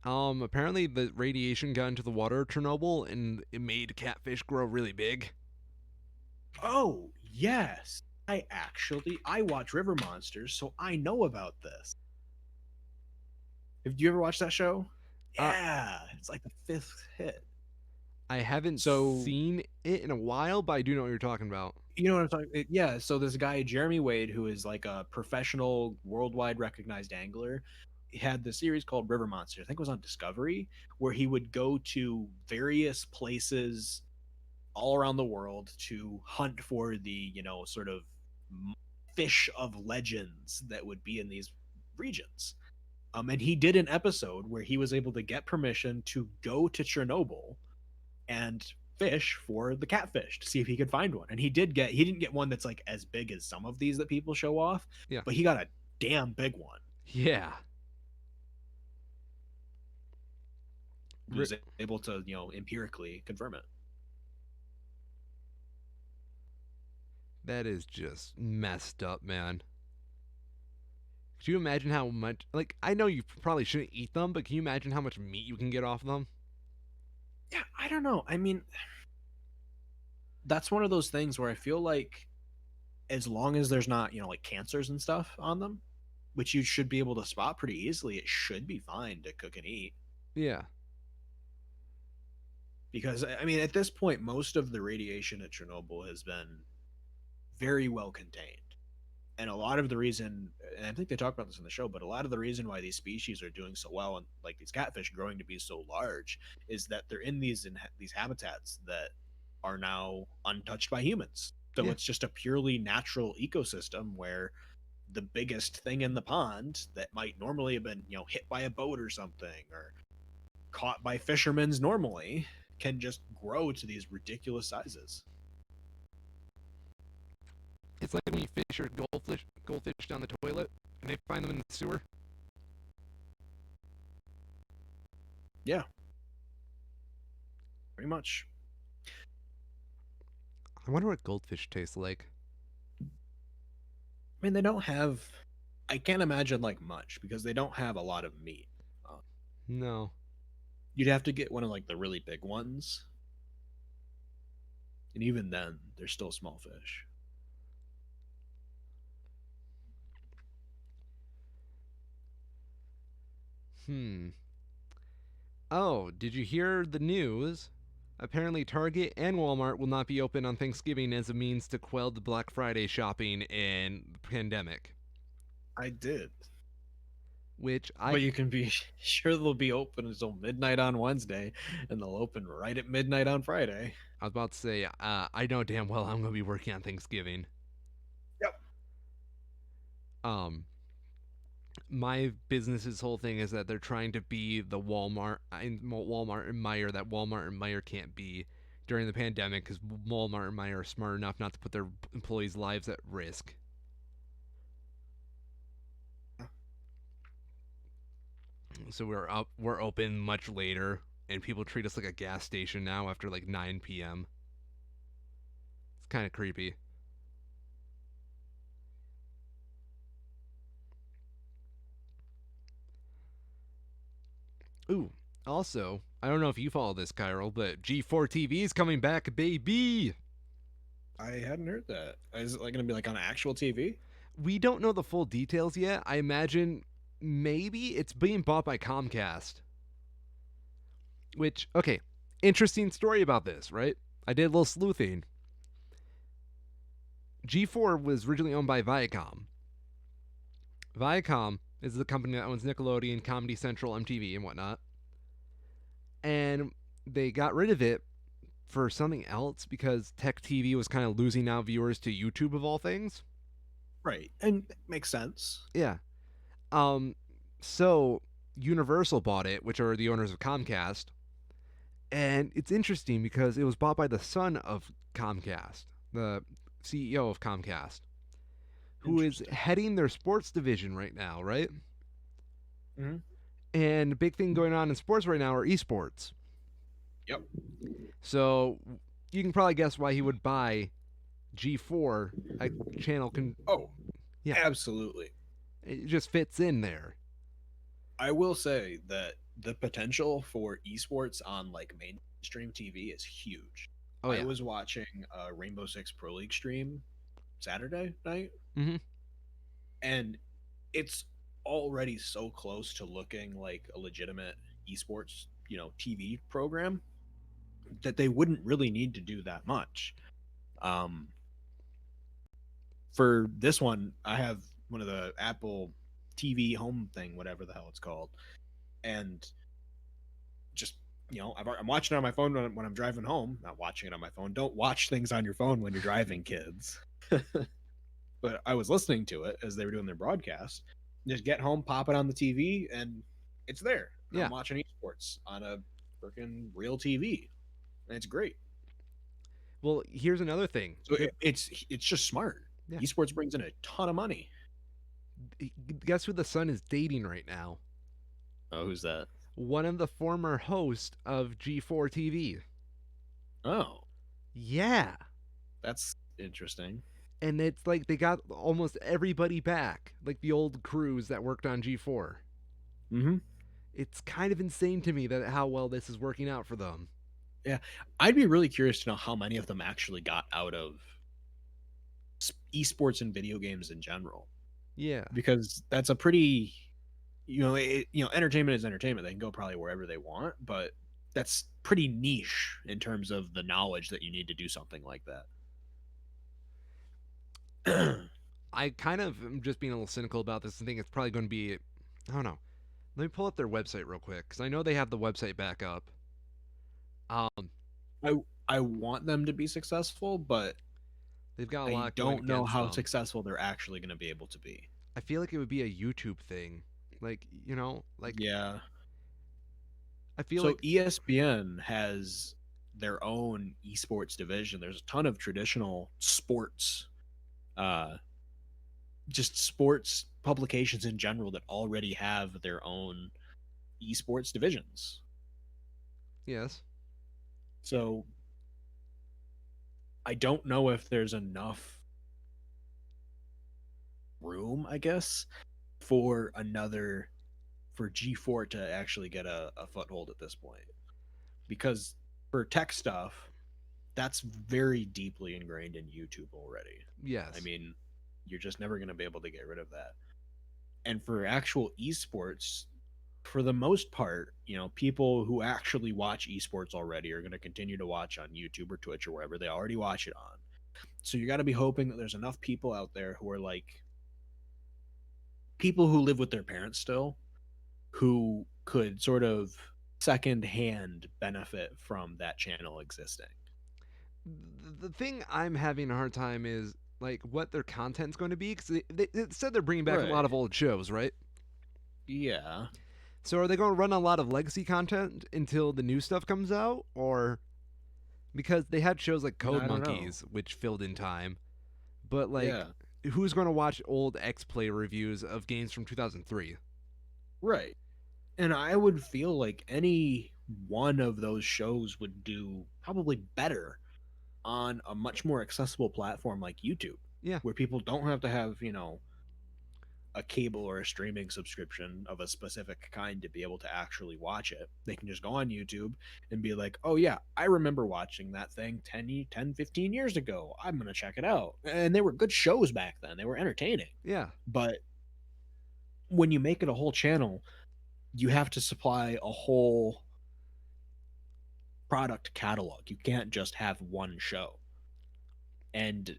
Speaker 1: Apparently the radiation got into the water of Chernobyl and it made catfish grow really big.
Speaker 2: Oh, yes. I watch River Monsters, so I know about this. Have you ever watched that show?
Speaker 1: Uh,
Speaker 2: Yeah, it's like the fifth hit.
Speaker 1: I haven't
Speaker 2: So
Speaker 1: seen it in a while, but I do know what you're talking about.
Speaker 2: you know what I'm talking? Yeah. So this guy Jeremy Wade, who is like a professional, worldwide recognized angler, he had this series called River Monsters. I think it was on Discovery, where he would go to various places all around the world to hunt for the sort of fish of legends that would be in these regions. And he did an episode where he was able to get permission to go to Chernobyl and fish for the catfish to see if he could find one. And he didn't get one that's like as big as some of these that people show off,
Speaker 1: Yeah.
Speaker 2: but he got a damn big one.
Speaker 1: Yeah.
Speaker 2: He was able to, empirically confirm it.
Speaker 1: That is just messed up, man. Could you imagine how much, like, I know you probably shouldn't eat them, but can you imagine how much meat you can get off them?
Speaker 2: Yeah, I don't know. I mean, that's one of those things where I feel like as long as there's not, like cancers and stuff on them, which you should be able to spot pretty easily, it should be fine to cook and eat.
Speaker 1: Yeah.
Speaker 2: Because, I mean, at this point, most of the radiation at Chernobyl has been very well contained. And a lot of the reason, and I think they talk about this in the show, but a lot of the reason why these species are doing so well and like these catfish growing to be so large is that they're in these habitats that are now untouched by humans. So
Speaker 1: Yeah.
Speaker 2: it's just a purely natural ecosystem where the biggest thing in the pond that might normally have been, hit by a boat or something or caught by fishermen's normally can just grow to these ridiculous sizes.
Speaker 1: It's like when you fish your goldfish down the toilet and they find them in the sewer.
Speaker 2: Yeah. Pretty much.
Speaker 1: I wonder what goldfish taste like.
Speaker 2: I mean, they don't have. I can't imagine like much because they don't have a lot of meat.
Speaker 1: No.
Speaker 2: You'd have to get one of like the really big ones, and even then, they're still small fish.
Speaker 1: Hmm. Oh, did you hear the news? Apparently, Target and Walmart will not be open on Thanksgiving as a means to quell the Black Friday shopping in the pandemic.
Speaker 2: I did.
Speaker 1: Which I
Speaker 2: But you can be sure they'll be open until midnight on Wednesday, and they'll open right at midnight on Friday.
Speaker 1: I was about to say, I know damn well I'm gonna be working on Thanksgiving.
Speaker 2: Yep.
Speaker 1: Um, my business's whole thing is that they're trying to be the Walmart and Meyer that Walmart and Meyer can't be during the pandemic because Walmart and Meyer are smart enough not to put their employees' lives at risk. So we're open much later, and people treat us like a gas station now after like 9 p.m. It's kind of creepy. Ooh, also, I don't know if you follow this, Kyril, but G4 TV is coming back, baby.
Speaker 2: I hadn't heard that. Is it like going to be like on actual TV?
Speaker 1: We don't know the full details yet. I imagine maybe it's being bought by Comcast. Which, okay, interesting story about this, right? I did a little sleuthing. G4 was originally owned by Viacom. Viacom is the company that owns Nickelodeon, Comedy Central, MTV, and whatnot. And they got rid of it for something else because Tech TV was kind of losing out viewers to YouTube of all things.
Speaker 2: Right. And it makes sense.
Speaker 1: Yeah. Um so Universal bought it, which are the owners of Comcast. And it's interesting because it was bought by the son of Comcast, the CEO of Comcast, who is
Speaker 2: Interesting.
Speaker 1: heading their sports division right now, right?
Speaker 2: Hmm.
Speaker 1: And the big thing going on in sports right now are esports.
Speaker 2: Yep.
Speaker 1: So you can probably guess why he would buy G4, a channel can
Speaker 2: Oh,
Speaker 1: yeah,
Speaker 2: absolutely.
Speaker 1: it just fits in there.
Speaker 2: I will say that the potential for esports on like mainstream TV is huge.
Speaker 1: Oh
Speaker 2: I
Speaker 1: yeah.
Speaker 2: was watching a Rainbow Six Pro League stream Saturday night,
Speaker 1: Mhm.
Speaker 2: and it's already so close to looking like a legitimate esports, TV program that they wouldn't really need to do that much. Um, for this one, I have one of the Apple TV home thing, whatever the hell it's called, and just I'm watching it on my phone when I'm driving home. Not watching it on my phone. Don't watch things on your phone when you're driving, kids. But I was listening to it as they were doing their broadcast. Just get home, pop it on the TV, and it's there.
Speaker 1: Yeah.
Speaker 2: I'm watching esports on a freaking real TV, and it's great.
Speaker 1: Well, here's another thing.
Speaker 2: So it's just smart.
Speaker 1: Yeah.
Speaker 2: Esports brings in a ton of money.
Speaker 1: Guess who the son is dating right now?
Speaker 2: Oh, who's that?
Speaker 1: One of the former hosts of G4 TV.
Speaker 2: Oh,
Speaker 1: Yeah.
Speaker 2: that's interesting.
Speaker 1: And it's like they got almost everybody back, like the old crews that worked on G4.
Speaker 2: Mm-hmm.
Speaker 1: It's kind of insane to me that how well this is working out for them.
Speaker 2: Yeah, I'd be really curious to know how many of them actually got out of esports and video games in general,
Speaker 1: Yeah.
Speaker 2: because that's a pretty, entertainment is entertainment. They can go probably wherever they want, but that's pretty niche in terms of the knowledge that you need to do something like that.
Speaker 1: I kind of am just being a little cynical about this and think it's probably going to be, I don't know. Let me pull up their website real quick because I know they have the website back up. Um,
Speaker 2: I want them to be successful, but
Speaker 1: they've got a
Speaker 2: I
Speaker 1: lot going
Speaker 2: don't know
Speaker 1: against
Speaker 2: how
Speaker 1: them.
Speaker 2: successful they're actually going to be able to be.
Speaker 1: I feel like it would be a YouTube thing, like
Speaker 2: Yeah.
Speaker 1: I feel
Speaker 2: So
Speaker 1: like
Speaker 2: ESPN has their own esports division. There's a ton of traditional sports, uh, just sports publications in general that already have their own esports divisions.
Speaker 1: yes,
Speaker 2: So I don't know if there's enough room, I guess, for G4 to actually get a foothold at this point. Because for tech stuff, that's very deeply ingrained in YouTube already. I
Speaker 1: yes,
Speaker 2: mean, you're just never going to be able to get rid of that. And for actual esports, for the most part, people who actually watch esports already are going to continue to watch on YouTube or Twitch or wherever they already watch it on. So you got to be hoping that there's enough people out there who are like people who live with their parents still, who could sort of secondhand benefit from that channel existing.
Speaker 1: The thing I'm having a hard time is like what their content's going to be because they said they're bringing back a lot
Speaker 2: Right.
Speaker 1: of old shows, right?
Speaker 2: Yeah.
Speaker 1: So are they going to run a lot of legacy content until the new stuff comes out, or because they had shows like Code
Speaker 2: I don't know.
Speaker 1: Monkeys, which filled in time, but like
Speaker 2: Yeah.
Speaker 1: who's going to watch old X Play reviews of games from 2003?
Speaker 2: Right. And I would feel like any one of those shows would do probably better on a much more accessible platform like YouTube,
Speaker 1: Yeah,
Speaker 2: where people don't have to have, a cable or a streaming subscription of a specific kind to be able to actually watch it. They can just go on YouTube and be like, oh, yeah, I remember watching that thing 15 years ago. I'm going to check it out. And they were good shows back then, they were entertaining.
Speaker 1: yeah.
Speaker 2: But when you make it a whole channel, you have to supply a whole product catalog. You can't just have one show. And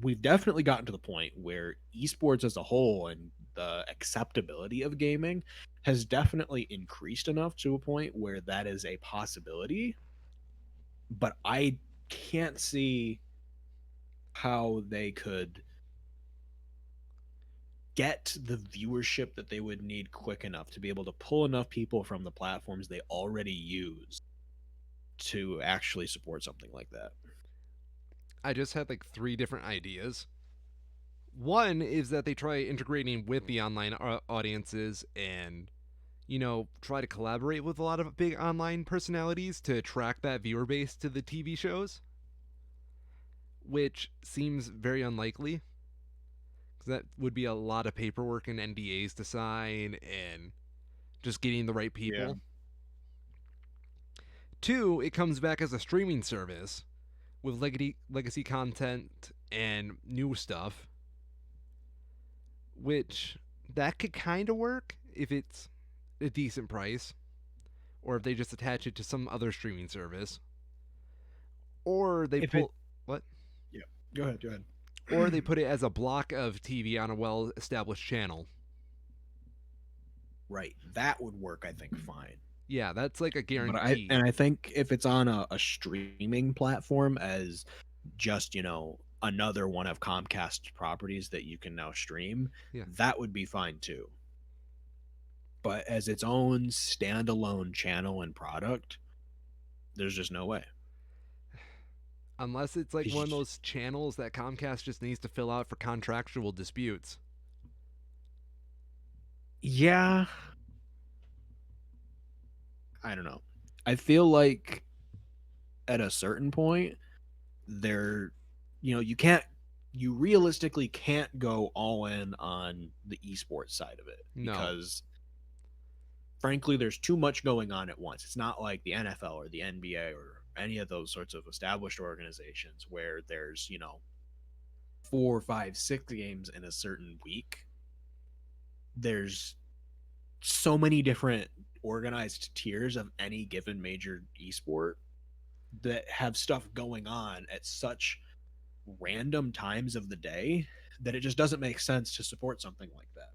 Speaker 2: we've definitely gotten to the point where esports as a whole and the acceptability of gaming has definitely increased enough to a point where that is a possibility. But I can't see how they could get the viewership that they would need quick enough to be able to pull enough people from the platforms they already use to actually support something like that.
Speaker 1: I just had like three different ideas. One is that they try integrating with the online audiences and try to collaborate with a lot of big online personalities to attract that viewer base to the TV shows, which seems very unlikely because that would be a lot of paperwork and NDAs to sign and just getting the right
Speaker 2: Yeah.
Speaker 1: people. Two, it comes back as a streaming service with legacy content and new stuff, which that could kind of work if it's a decent price or if they just attach it to some other streaming service or they
Speaker 2: If it,
Speaker 1: pull what
Speaker 2: yeah, go ahead, go ahead.
Speaker 1: or they put it as a block of TV on a well-established channel.
Speaker 2: Right, that would work, I think, fine.
Speaker 1: Yeah, that's like a
Speaker 2: But
Speaker 1: guarantee.
Speaker 2: I think if it's on a streaming platform as just another one of Comcast's properties that you can now stream,
Speaker 1: Yeah.
Speaker 2: that would be fine too. But as its own standalone channel and product, there's just no way.
Speaker 1: Unless it's like one of those channels that Comcast just needs to fill out for contractual disputes.
Speaker 2: Yeah, I don't know. I feel like at a certain point, there, you realistically can't go all in on the esports side of it
Speaker 1: No.
Speaker 2: because frankly there's too much going on at once. It's not like the NFL or the NBA or any of those sorts of established organizations where there's 4 5 6 games in a certain week. There's so many different organized tiers of any given major esport that have stuff going on at such random times of the day that it just doesn't make sense to support something like that.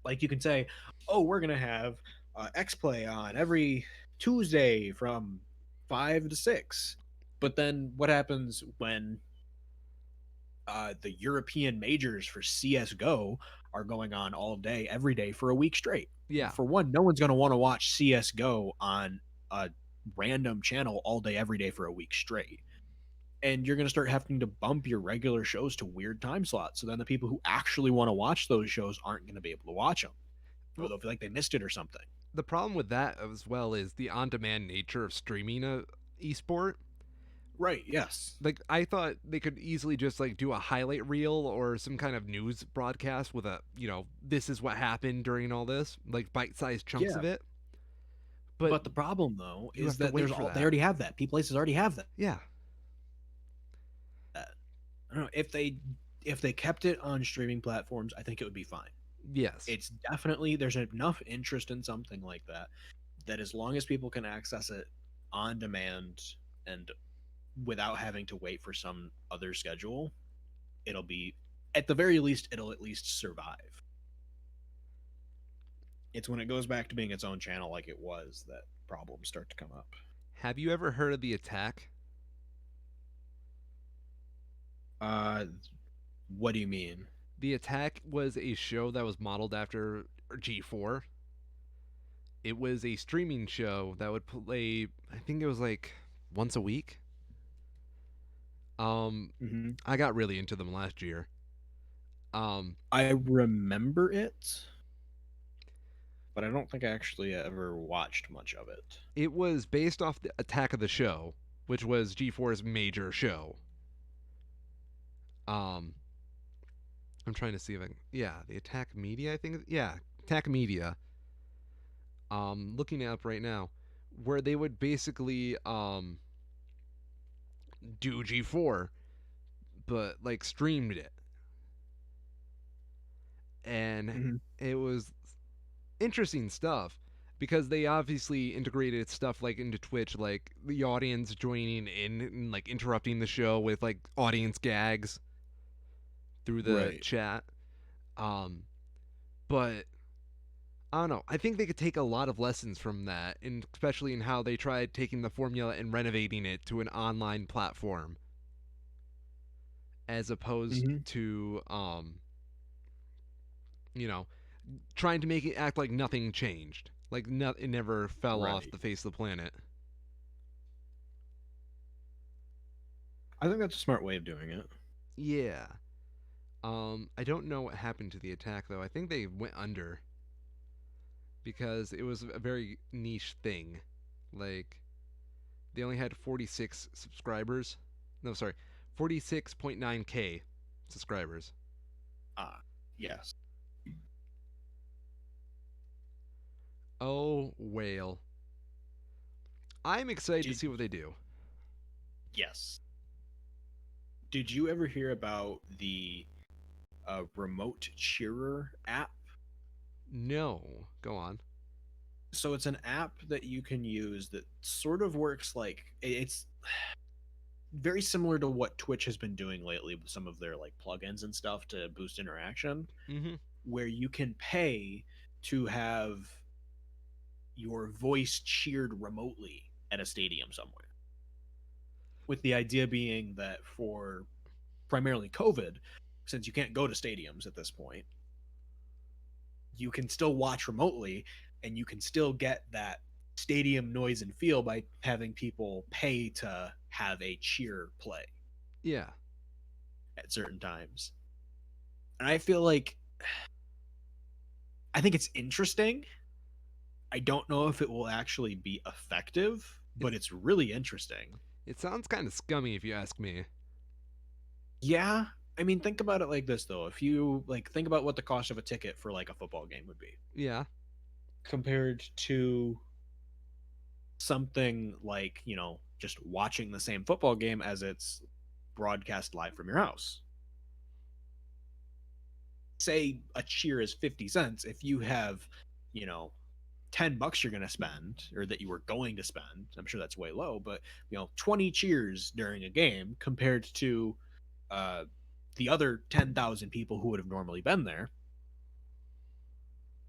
Speaker 2: Like you can say, oh, we're going to have X Play on every Tuesday from 5 to 6. But then what happens when the European majors for CSGO are going on all day, every day for a week straight?
Speaker 1: Yeah.
Speaker 2: For one, no one's going to want to watch CSGO on a random channel all day, every day for a week straight. And you're going to start having to bump your regular shows to weird time slots. So then the people who actually want to watch those shows aren't going to be able to watch them, or they'll feel like they missed it or something.
Speaker 1: The problem with that as well is the on-demand nature of streaming a esport.
Speaker 2: Right, yes.
Speaker 1: Like I thought they could easily just like do a highlight reel or some kind of news broadcast with a, this is what happened during all this, like bite-sized chunks
Speaker 2: Yeah.
Speaker 1: of it.
Speaker 2: But the problem though
Speaker 1: you
Speaker 2: is
Speaker 1: have to
Speaker 2: that
Speaker 1: wait
Speaker 2: there's
Speaker 1: for that.
Speaker 2: they already have that. Places already have that.
Speaker 1: Yeah.
Speaker 2: I don't know if they kept it on streaming platforms, I think it would be fine.
Speaker 1: Yes.
Speaker 2: It's definitely, there's enough interest in something like that that as long as people can access it on demand and without having to wait for some other schedule, it'll be, at the very least, it'll at least survive. It's when it goes back to being its own channel like it was that problems start to come up.
Speaker 1: Have you ever heard of The Attack?
Speaker 2: Uh, what do you mean?
Speaker 1: The Attack was a show that was modeled after G4. It was a streaming show that would play, I think it was like once a week. Um,
Speaker 2: Mm-hmm.
Speaker 1: I got really into them last year. Um,
Speaker 2: I remember it, but I don't think I actually ever watched much of it.
Speaker 1: it was based off the Attack of the Show, which was G4's major show. Um, I'm trying to see if I can, yeah, the Attack Media, I think, yeah, Attack Media. Looking it up right now, where they would basically do G4, but like streamed it, and
Speaker 2: Mm-hmm.
Speaker 1: it was interesting stuff because they obviously integrated stuff like into Twitch, like the audience joining in and like interrupting the show with like audience gags through the
Speaker 2: Right.
Speaker 1: chat. Um, but I don't know. I think they could take a lot of lessons from that, and especially in how they tried taking the formula and renovating it to an online platform, as opposed
Speaker 2: Mm-hmm.
Speaker 1: to you know, trying to make it act like nothing changed, like it never fell off
Speaker 2: Right.
Speaker 1: the face of the planet.
Speaker 2: I think that's a smart way of doing it.
Speaker 1: Yeah. I don't know what happened to the Attack though. I think they went under because it was a very niche thing. Like they only had 46 subscribers. No, sorry, 46.9k subscribers.
Speaker 2: Ah, yes.
Speaker 1: Oh, whale. I'm excited to
Speaker 2: Did
Speaker 1: see what they do.
Speaker 2: yes. Did you ever hear about the remote cheerer app?
Speaker 1: No, go on.
Speaker 2: So it's an app that you can use that sort of works like it's very similar to what Twitch has been doing lately with some of their like plugins and stuff to boost interaction,
Speaker 1: Mm-hmm.
Speaker 2: where you can pay to have your voice cheered remotely at a stadium somewhere. With the idea being that for primarily COVID, since you can't go to stadiums at this point, you can still watch remotely and you can still get that stadium noise and feel by having people pay to have a cheer play
Speaker 1: Yeah,
Speaker 2: at certain times. And I feel like I think it's interesting. I don't know if it will actually be effective,
Speaker 1: it
Speaker 2: but it's really interesting.
Speaker 1: it sounds kind of scummy if you ask me.
Speaker 2: Yeah, I mean, think about it like this though. If you like think about what the cost of a ticket for like a football game would be
Speaker 1: Yeah,
Speaker 2: compared to something like, just watching the same football game as it's broadcast live from your house. Say a cheer is 50 cents. If you have, you know, $10 you're going to spend or that you were going to spend, I'm sure that's way low, but 20 cheers during a game compared to uh, the other 10,000 people who would have normally been there.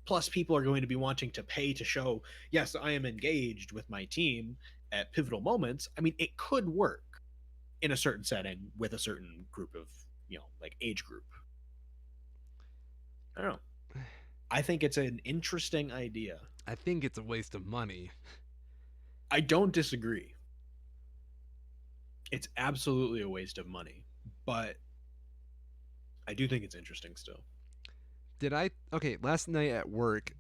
Speaker 2: Plus, people are going to be wanting to pay to show, yes, I am engaged with my team at pivotal moments. I mean, it could work in a certain setting with a certain group of, like age group. I don't know. I think it's an interesting idea.
Speaker 1: I think it's a waste of money.
Speaker 2: I don't disagree. It's absolutely a waste of money, but I do think it's interesting still.
Speaker 1: Did I? Okay, last night at work,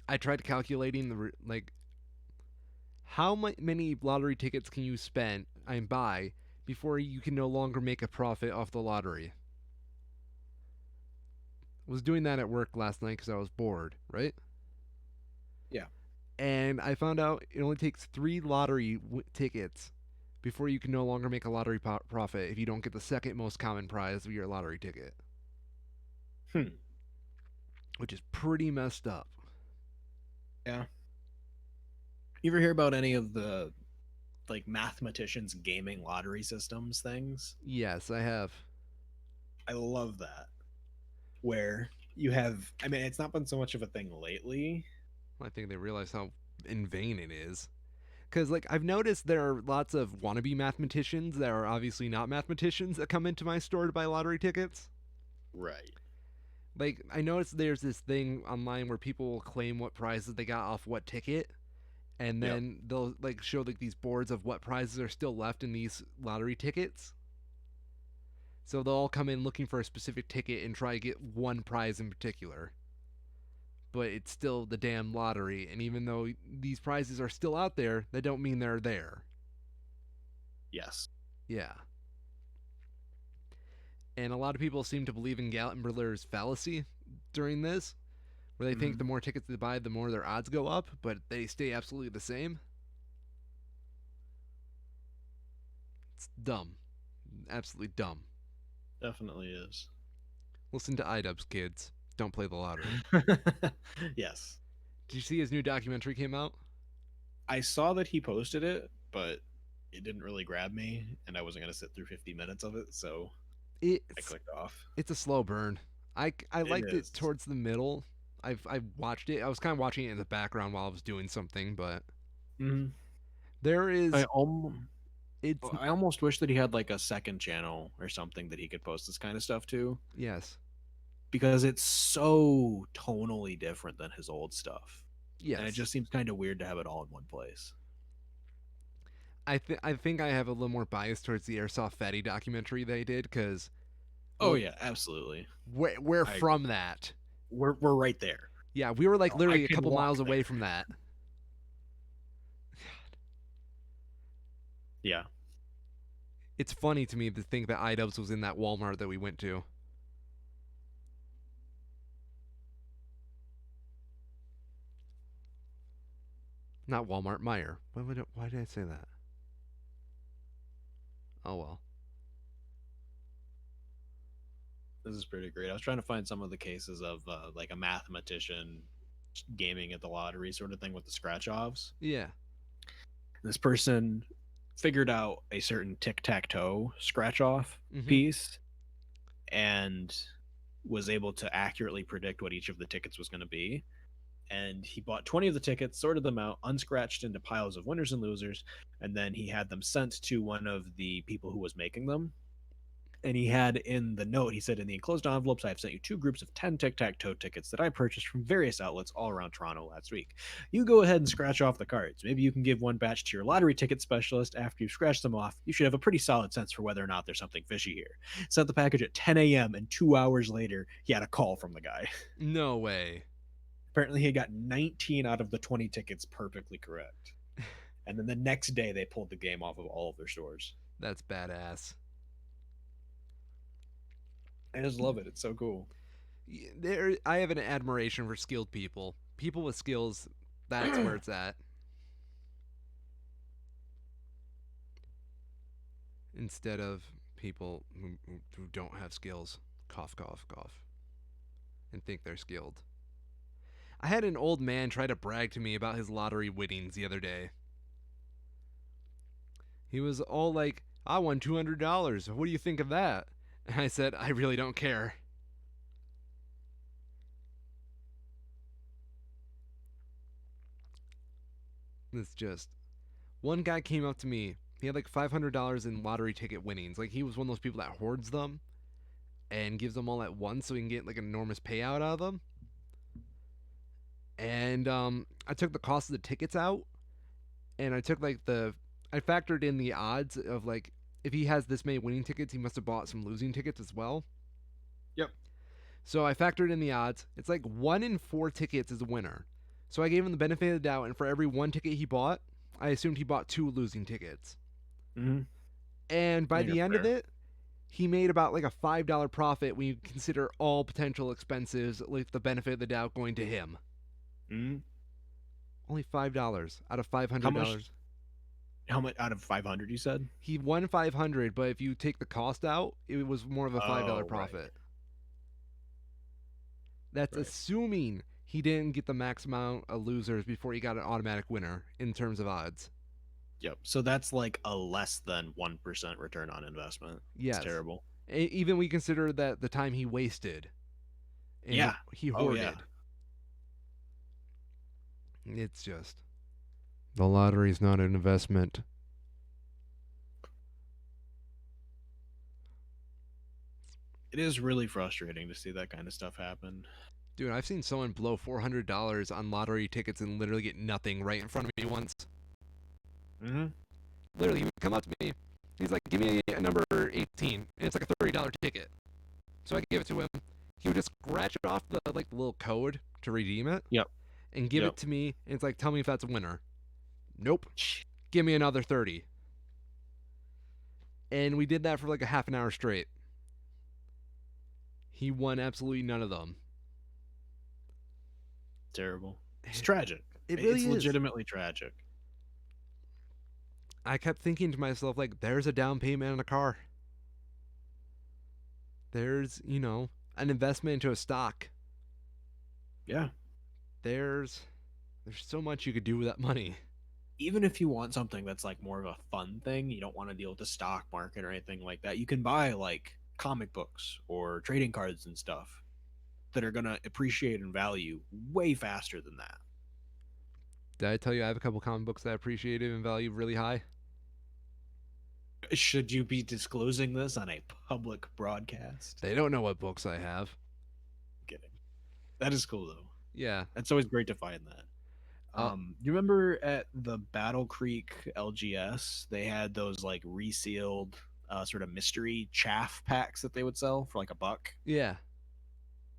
Speaker 1: I tried calculating like how many lottery tickets can you spend and buy before you can no longer make a profit off the lottery. Was doing that at work last night because I was bored, right?
Speaker 2: Yeah.
Speaker 1: And I found out it only takes three lottery tickets before you can no longer make a lottery profit if you don't get the second most common prize of your lottery ticket.
Speaker 2: Hmm.
Speaker 1: which is pretty messed up.
Speaker 2: Yeah. You ever hear about any of the like mathematicians gaming lottery systems things?
Speaker 1: Yes, I have.
Speaker 2: I love that. Where you have, I mean, it's not been so much of a thing lately.
Speaker 1: I think they realize how in vain it is. Because, like, I've noticed there are lots of wannabe mathematicians that are obviously not mathematicians that come into my store to buy lottery tickets.
Speaker 2: Right.
Speaker 1: Like, I noticed there's this thing online where people will claim what prizes they got off what ticket, and
Speaker 2: Yep.
Speaker 1: then they'll, like, show, like, these boards of what prizes are still left in these lottery tickets. So they'll all come in looking for a specific ticket and try to get one prize in particular. But it's still the damn lottery, and even though these prizes are still out there, that don't mean they're there.
Speaker 2: Yes.
Speaker 1: Yeah. And a lot of people seem to believe in Gambler's fallacy during this, where they think
Speaker 2: Hmm.
Speaker 1: the more tickets they buy, the more their odds go up, but they stay absolutely the same. It's dumb. Absolutely dumb.
Speaker 2: Definitely is.
Speaker 1: Listen to iDubbbz, kids. Don't play the lottery.
Speaker 2: Yes.
Speaker 1: Did you see his new documentary came out?
Speaker 2: I saw that he posted it, but it didn't really grab me, and I wasn't going to sit through 50 minutes of it, so I
Speaker 1: It's
Speaker 2: clicked off.
Speaker 1: it's a slow burn. I
Speaker 2: It
Speaker 1: liked it
Speaker 2: is.
Speaker 1: towards the middle. I watched it. I was kind of watching it in the background while I was doing something, but
Speaker 2: Hmm.
Speaker 1: there
Speaker 2: I
Speaker 1: is
Speaker 2: almost,
Speaker 1: it's
Speaker 2: I almost wish that he had like a second channel or something that he could post this kind of stuff to,
Speaker 1: yes.
Speaker 2: because it's so tonally different than his old stuff. And it
Speaker 1: Yes.
Speaker 2: just seems kind of weird to have it all in one place.
Speaker 1: I think I have a little more bias towards the Airsoft Fatty documentary they did cuz
Speaker 2: Oh
Speaker 1: well
Speaker 2: yeah, absolutely.
Speaker 1: we're
Speaker 2: I agree.
Speaker 1: from that.
Speaker 2: We're right there.
Speaker 1: Yeah, we were like
Speaker 2: I
Speaker 1: literally a
Speaker 2: can
Speaker 1: couple
Speaker 2: walk
Speaker 1: miles away
Speaker 2: there.
Speaker 1: from that.
Speaker 2: Yeah.
Speaker 1: It's funny to me to think that iDubbbz was in that Walmart that we went to. Not Walmart, Meyer. Why did I say that? Oh well.
Speaker 2: This is pretty great. I was trying to find some of the cases of like a mathematician gaming at the lottery sort of thing with the scratch offs.
Speaker 1: Yeah.
Speaker 2: This person figured out a certain tic tac toe scratch off
Speaker 1: Mhm.
Speaker 2: piece and was able to accurately predict what each of the tickets was going to be. And he bought 20 of the tickets, sorted them out, unscratched into piles of winners and losers, and then he had them sent to one of the people who was making them. And he had in the note, he said, in the enclosed envelopes, I have sent you two groups of 10 tic tac toe tickets that I purchased from various outlets all around Toronto last week. You go ahead and scratch off the cards. Maybe you can give one batch to your lottery ticket specialist. After you've scratched them off, you should have a pretty solid sense for whether or not there's something fishy here. Sent the package at 10 a.m., and 2 hours later, he had a call from the guy.
Speaker 1: No way.
Speaker 2: Apparently, he got 19 out of the 20 tickets perfectly correct. And then the next day, they pulled the game off of all of their stores.
Speaker 1: That's badass.
Speaker 2: I just love it. It's so cool.
Speaker 1: There I have an admiration for skilled people. People with skills, that's where it's at. Instead of people who don't have skills. Cough, cough, cough. And think they're skilled. I had an old man try to brag to me about his lottery winnings the other day. He was all like, I won $200. What do you think of that? And I said, I really don't care. It's just. One guy came up to me. He had like $500 in lottery ticket winnings. Like he was one of those people that hoards them and gives them all at once so he can get like an enormous payout out of them. And I took the cost of the tickets out, and I took like I factored in the odds of like if he has this many winning tickets, he must have bought some losing tickets as well.
Speaker 2: Yep.
Speaker 1: So I factored in the odds. It's like 1 in 4 tickets is a winner. So I gave him the benefit of the doubt, and for every one ticket he bought, I assumed he bought 2 losing tickets.
Speaker 2: Mm-hmm.
Speaker 1: And
Speaker 2: I
Speaker 1: by
Speaker 2: think
Speaker 1: the
Speaker 2: that's
Speaker 1: end of
Speaker 2: fair.
Speaker 1: it, he made about like a $5 profit when you consider all potential expenses, like the benefit of the doubt going to him.
Speaker 2: Mm-hmm.
Speaker 1: Only $5 out of
Speaker 2: How much?
Speaker 1: $500.
Speaker 2: How much out of 500? You said.
Speaker 1: He won 500, but if you take the cost out, it was more of a $5
Speaker 2: Oh, right.
Speaker 1: profit. That's
Speaker 2: Right.
Speaker 1: assuming he didn't get the max amount of losers before he got an automatic winner in terms of odds.
Speaker 2: Yep. So that's like a less than 1% return on investment. It's
Speaker 1: Yes.
Speaker 2: terrible.
Speaker 1: Even we consider that the time he wasted and
Speaker 2: Yeah.
Speaker 1: he
Speaker 2: Oh yeah.
Speaker 1: hoarded. It's just the lottery's not an investment.
Speaker 2: It is really frustrating to see that kind of stuff happen.
Speaker 1: Dude, I've seen someone blow $400 on lottery tickets and literally get nothing right in front of me once.
Speaker 2: Mm-hmm.
Speaker 1: Literally, he would come up to me. He's like, "Give me a number 18." And it's like a $30 ticket. So I give it to him. He would just scratch off the little code to redeem it
Speaker 2: Yep.
Speaker 1: and give
Speaker 2: Yep.
Speaker 1: it to me. And it's like, "Tell me if that's a winner." Nope. Give me another 30. And we did that for like a half an hour straight. He won absolutely none of them.
Speaker 2: Terrible. It's tragic.
Speaker 1: It
Speaker 2: It's
Speaker 1: really is.
Speaker 2: legitimately tragic.
Speaker 1: I kept thinking to myself, like, there's a down payment on a car. There's, an investment into a stock.
Speaker 2: Yeah.
Speaker 1: There's so much you could do with that money.
Speaker 2: Even if you want something that's like more of a fun thing, you don't want to deal with the stock market or anything like that, you can buy like comic books or trading cards and stuff that are going to appreciate in value way faster than that.
Speaker 1: Did I tell you I have a couple comic books that I appreciated and value really high?
Speaker 2: Should you be disclosing this on a public broadcast?
Speaker 1: They don't know what books I have.
Speaker 2: I'm kidding. That is cool though.
Speaker 1: Yeah.
Speaker 2: It's always great to find that.
Speaker 1: Uh,
Speaker 2: You remember at the Battle Creek LGS, they had those like resealed sort of mystery chaff packs that they would sell for like $1.
Speaker 1: yeah.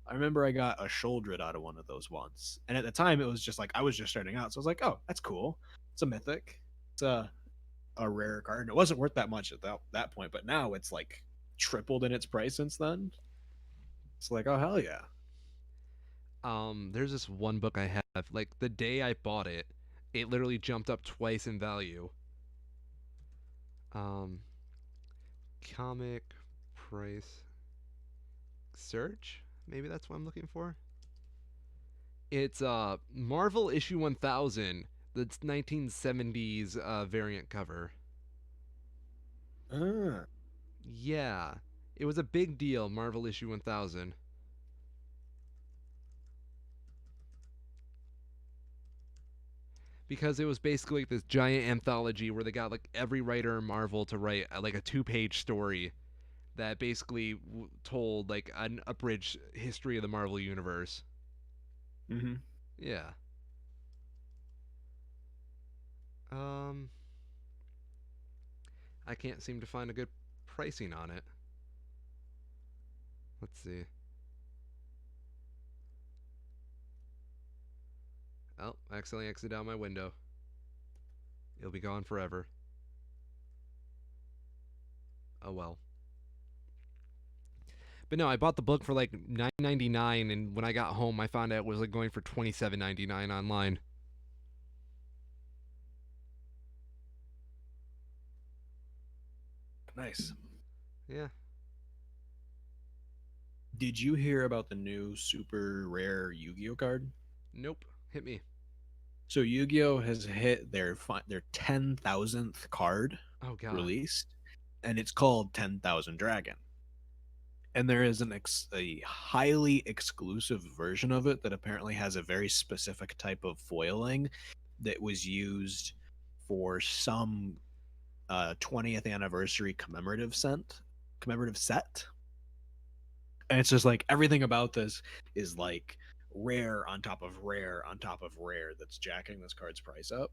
Speaker 2: I remember I got a Sholdred out of one of those once, and at the time it was just like I was just starting out, so I was like, "Oh, that's cool. It's a mythic. It's a rare card. And it wasn't worth that much at that point, but now it's like tripled in its price since then. It's like, oh hell yeah.
Speaker 1: There's this one book I have. Like the day I bought it, it literally jumped up twice in value. Um, comic price search. Maybe that's what I'm looking for. It's Marvel issue 1000. The 1970s variant cover.
Speaker 2: Ah.
Speaker 1: Yeah, it was a big deal. Marvel issue 1000. Because it was basically like this giant anthology where they got like every writer in Marvel to write like a 2-page story that basically told like an abridged history of the Marvel universe.
Speaker 2: Mm-hmm.
Speaker 1: Yeah. Um, I can't seem to find a good pricing on it. Let's see. Oh, I accidentally exited out my window. It'll be gone forever. Oh well. But no, I bought the book for like $9.99, and when I got home, I found out it was like going for $27.99 online.
Speaker 2: Nice.
Speaker 1: Yeah.
Speaker 2: Did you hear about the new super rare Yu-Gi-Oh card?
Speaker 1: Nope. Hit me.
Speaker 2: So Yu-Gi-Oh has hit their 10,000th card
Speaker 1: Oh god.
Speaker 2: released, and it's called 10,000 Dragon. And there is a highly exclusive version of it that apparently has a very specific type of foiling that was used for some 20th anniversary commemorative set. And it's just like everything about this is like rare on top of rare on top of rare that's jacking this card's price up.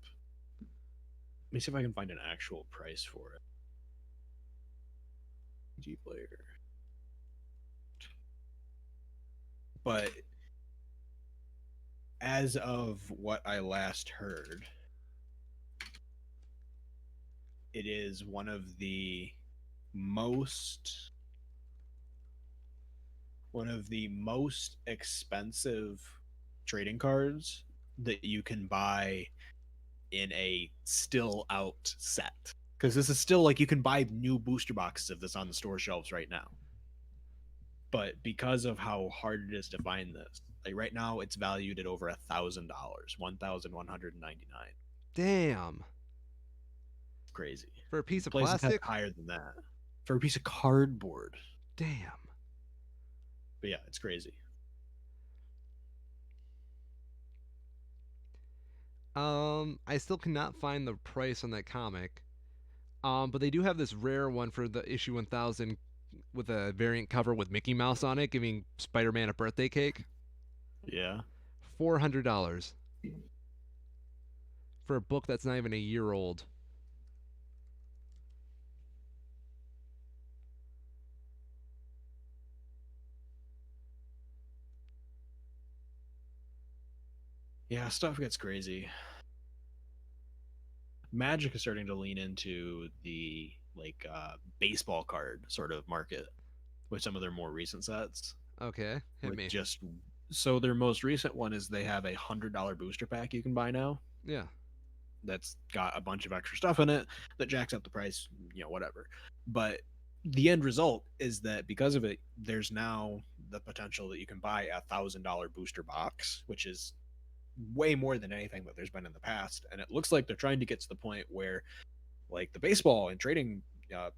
Speaker 2: Let me see if I can find an actual price for it. G player. But as of what I last heard, it is one of the most expensive trading cards that you can buy in a still out set, because this is still like you can buy new booster boxes of this on the store shelves right now, but because of how hard it is to find this, Like right now, it's valued at over $1,000, 1,199.
Speaker 1: Damn.
Speaker 2: Crazy.
Speaker 1: For a piece of
Speaker 2: Places have it
Speaker 1: plastic?
Speaker 2: higher than that for a piece of cardboard.
Speaker 1: Damn.
Speaker 2: But yeah, it's crazy.
Speaker 1: I still cannot find the price on that comic. But they do have this rare one for the issue 1000 with a variant cover with Mickey Mouse on it, giving Spider-Man a birthday cake.
Speaker 2: Yeah.
Speaker 1: $400 for a book that's not even a year old.
Speaker 2: Yeah, stuff gets crazy. Magic is starting to lean into the baseball card sort of market with some of their more recent sets.
Speaker 1: Okay, hit
Speaker 2: With
Speaker 1: me.
Speaker 2: just so their most recent one is they have $100 booster pack you can buy now.
Speaker 1: Yeah.
Speaker 2: That's got a bunch of extra stuff in it that jacks up the price, whatever. But the end result is that because of it, there's now the potential that you can buy $1,000 booster box, which is way more than anything that there's been in the past. And it looks like they're trying to get to the point where, like the baseball and trading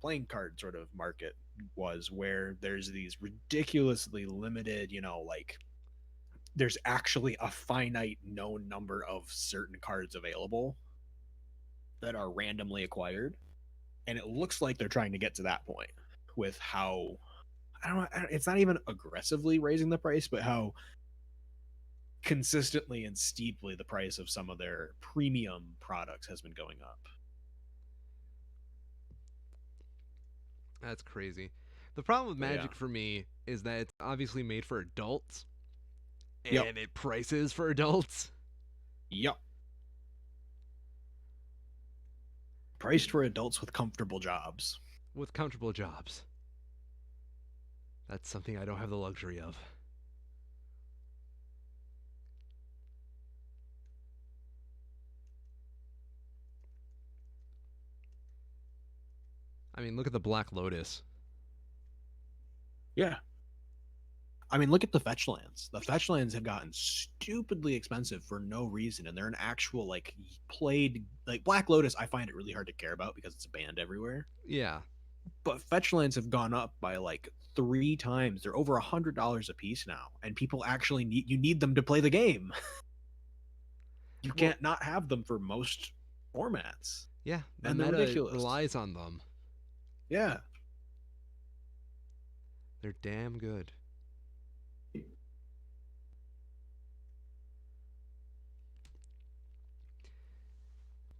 Speaker 2: playing card sort of market was, where there's these ridiculously limited, like there's actually a finite known number of certain cards available that are randomly acquired. And it looks like they're trying to get to that point with how, I don't know, it's not even aggressively raising the price, but how consistently and steeply the price of some of their premium products has been going up.
Speaker 1: That's crazy. The problem with
Speaker 2: But yeah.
Speaker 1: Magic for me is that it's obviously made for adults
Speaker 2: Yep.
Speaker 1: and it prices for adults.
Speaker 2: Yep. Priced for adults with comfortable jobs.
Speaker 1: With comfortable jobs. That's something I don't have the luxury of. I mean, look at the Black Lotus.
Speaker 2: Yeah. I mean, look at the fetch lands. The fetch lands have gotten stupidly expensive for no reason, and they're an actual played Black Lotus. I find it really hard to care about because it's banned everywhere.
Speaker 1: Yeah.
Speaker 2: But fetch lands have gone up by 3 times. They're over $100 a piece now, and people actually need them to play the game. You can't not have them for most formats.
Speaker 1: Yeah, the
Speaker 2: And they're
Speaker 1: meta
Speaker 2: ridiculous.
Speaker 1: relies on them.
Speaker 2: Yeah.
Speaker 1: They're damn good.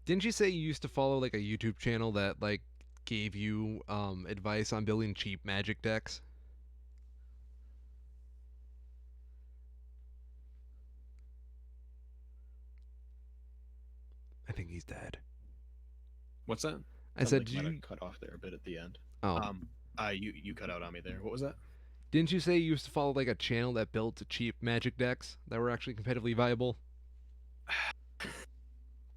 Speaker 1: Didn't you say you used to follow a YouTube channel that gave you advice on building cheap Magic decks? I think he's dead.
Speaker 2: What's that?
Speaker 1: I said,
Speaker 2: you might have cut off there a bit at the end.
Speaker 1: oh,
Speaker 2: You cut out on me there. What was that?
Speaker 1: didn't you say you used to follow a channel that built cheap Magic decks that were actually competitively viable?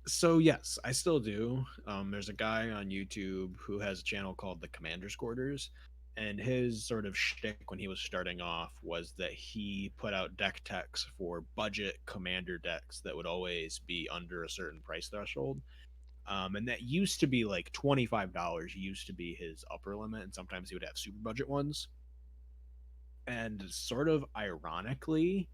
Speaker 2: So yes, I still do. There's a guy on YouTube who has a channel called the Commander's Quarters, and his sort of shtick when he was starting off was that he put out deck techs for budget commander decks that would always be under a certain price threshold. And that used to be $25 used to be his upper limit, and sometimes he would have super budget ones. And sort of ironically,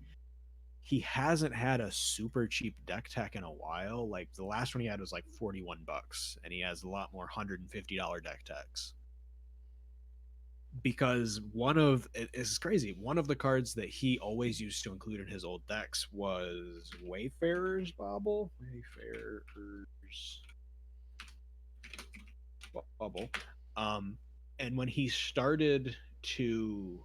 Speaker 2: he hasn't had a super cheap deck tech in a while. Like the last one he had was $41, and he has a lot more $150 deck techs. Because it's crazy. One of the cards that he always used to include in his old decks was Wayfarer's Bauble. Wayfarer's Bubble. And when he started to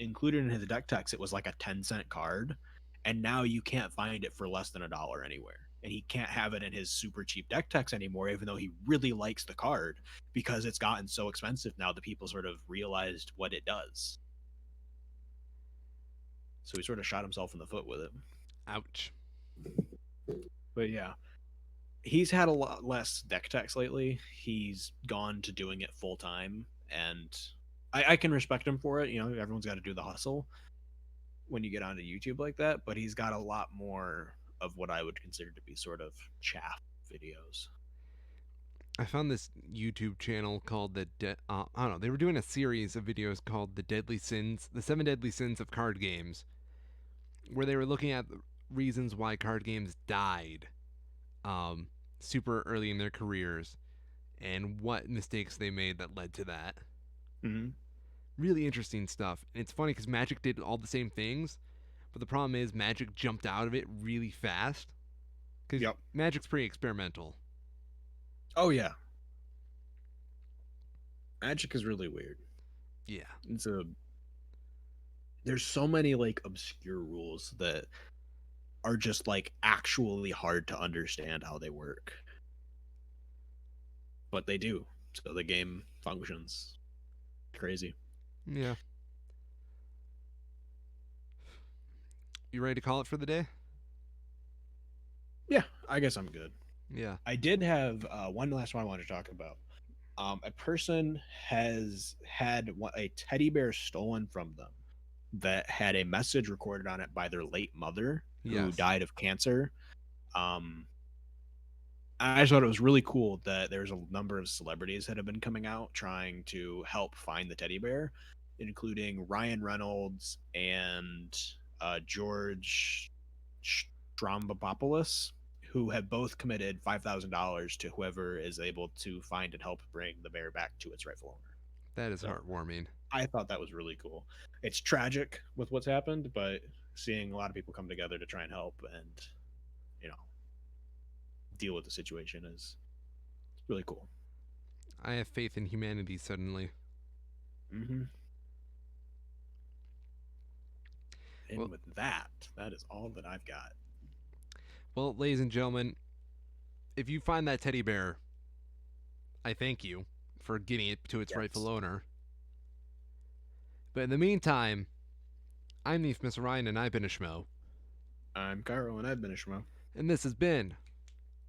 Speaker 2: include it in his deck text, it was like a 10-cent card, and now you can't find it for less than $1 anywhere. And he can't have it in his super cheap deck text anymore, even though he really likes the card, because it's gotten so expensive now that people sort of realized what it does. So he sort of shot himself in the foot with it.
Speaker 1: Ouch.
Speaker 2: But yeah, he's had a lot less deck text lately. He's gone to doing it full time, and I can respect him for it. Everyone's got to do the hustle. when you get onto YouTube like that, but he's got a lot more of what I would consider to be sort of chaff videos.
Speaker 1: I found this YouTube channel called I don't know. They were doing a series of videos called the 7 Deadly Sins of card games, where they were looking at the reasons why card games died, um, super early in their careers, and what mistakes they made that led to that.
Speaker 2: Mm-hmm.
Speaker 1: Really interesting stuff. And it's funny because Magic did all the same things, but the problem is Magic jumped out of it really fast because
Speaker 2: Yep.
Speaker 1: Magic's pretty experimental.
Speaker 2: Oh yeah, Magic is really weird.
Speaker 1: Yeah.
Speaker 2: It's a there's so many like obscure rules that are just like actually hard to understand how they work, but they do. So the game functions. Crazy.
Speaker 1: Yeah. You ready to call it for the day?
Speaker 2: Yeah, I guess I'm good.
Speaker 1: Yeah.
Speaker 2: I did have one last one I wanted to talk about. A person has had a teddy bear stolen from them that had a message recorded on it by their late mother who
Speaker 1: Yes.
Speaker 2: died of cancer. Um, I just thought it was really cool that there's a number of celebrities that have been coming out trying to help find the teddy bear, including Ryan Reynolds and George Strombopoulos, who have both committed $5,000 to whoever is able to find and help bring the bear back to its rightful owner.
Speaker 1: That is
Speaker 2: So
Speaker 1: heartwarming.
Speaker 2: I thought that was really cool. It's tragic with what's happened, but seeing a lot of people come together to try and help and, you know, deal with the situation is really cool.
Speaker 1: I have faith in humanity suddenly.
Speaker 2: Mm-hmm. And
Speaker 1: Well,
Speaker 2: with that, that is all that I've got.
Speaker 1: well, ladies and gentlemen, if you find that teddy bear, I thank you for getting it to its rightful
Speaker 2: Yes.
Speaker 1: owner. But in the meantime, I'm the Mr. Ryan, and I've been a Schmo.
Speaker 2: I'm Cairo, and I've been a Schmo.
Speaker 1: And this has been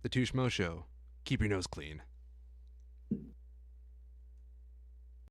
Speaker 1: the Two Schmo Show. Keep your nose clean.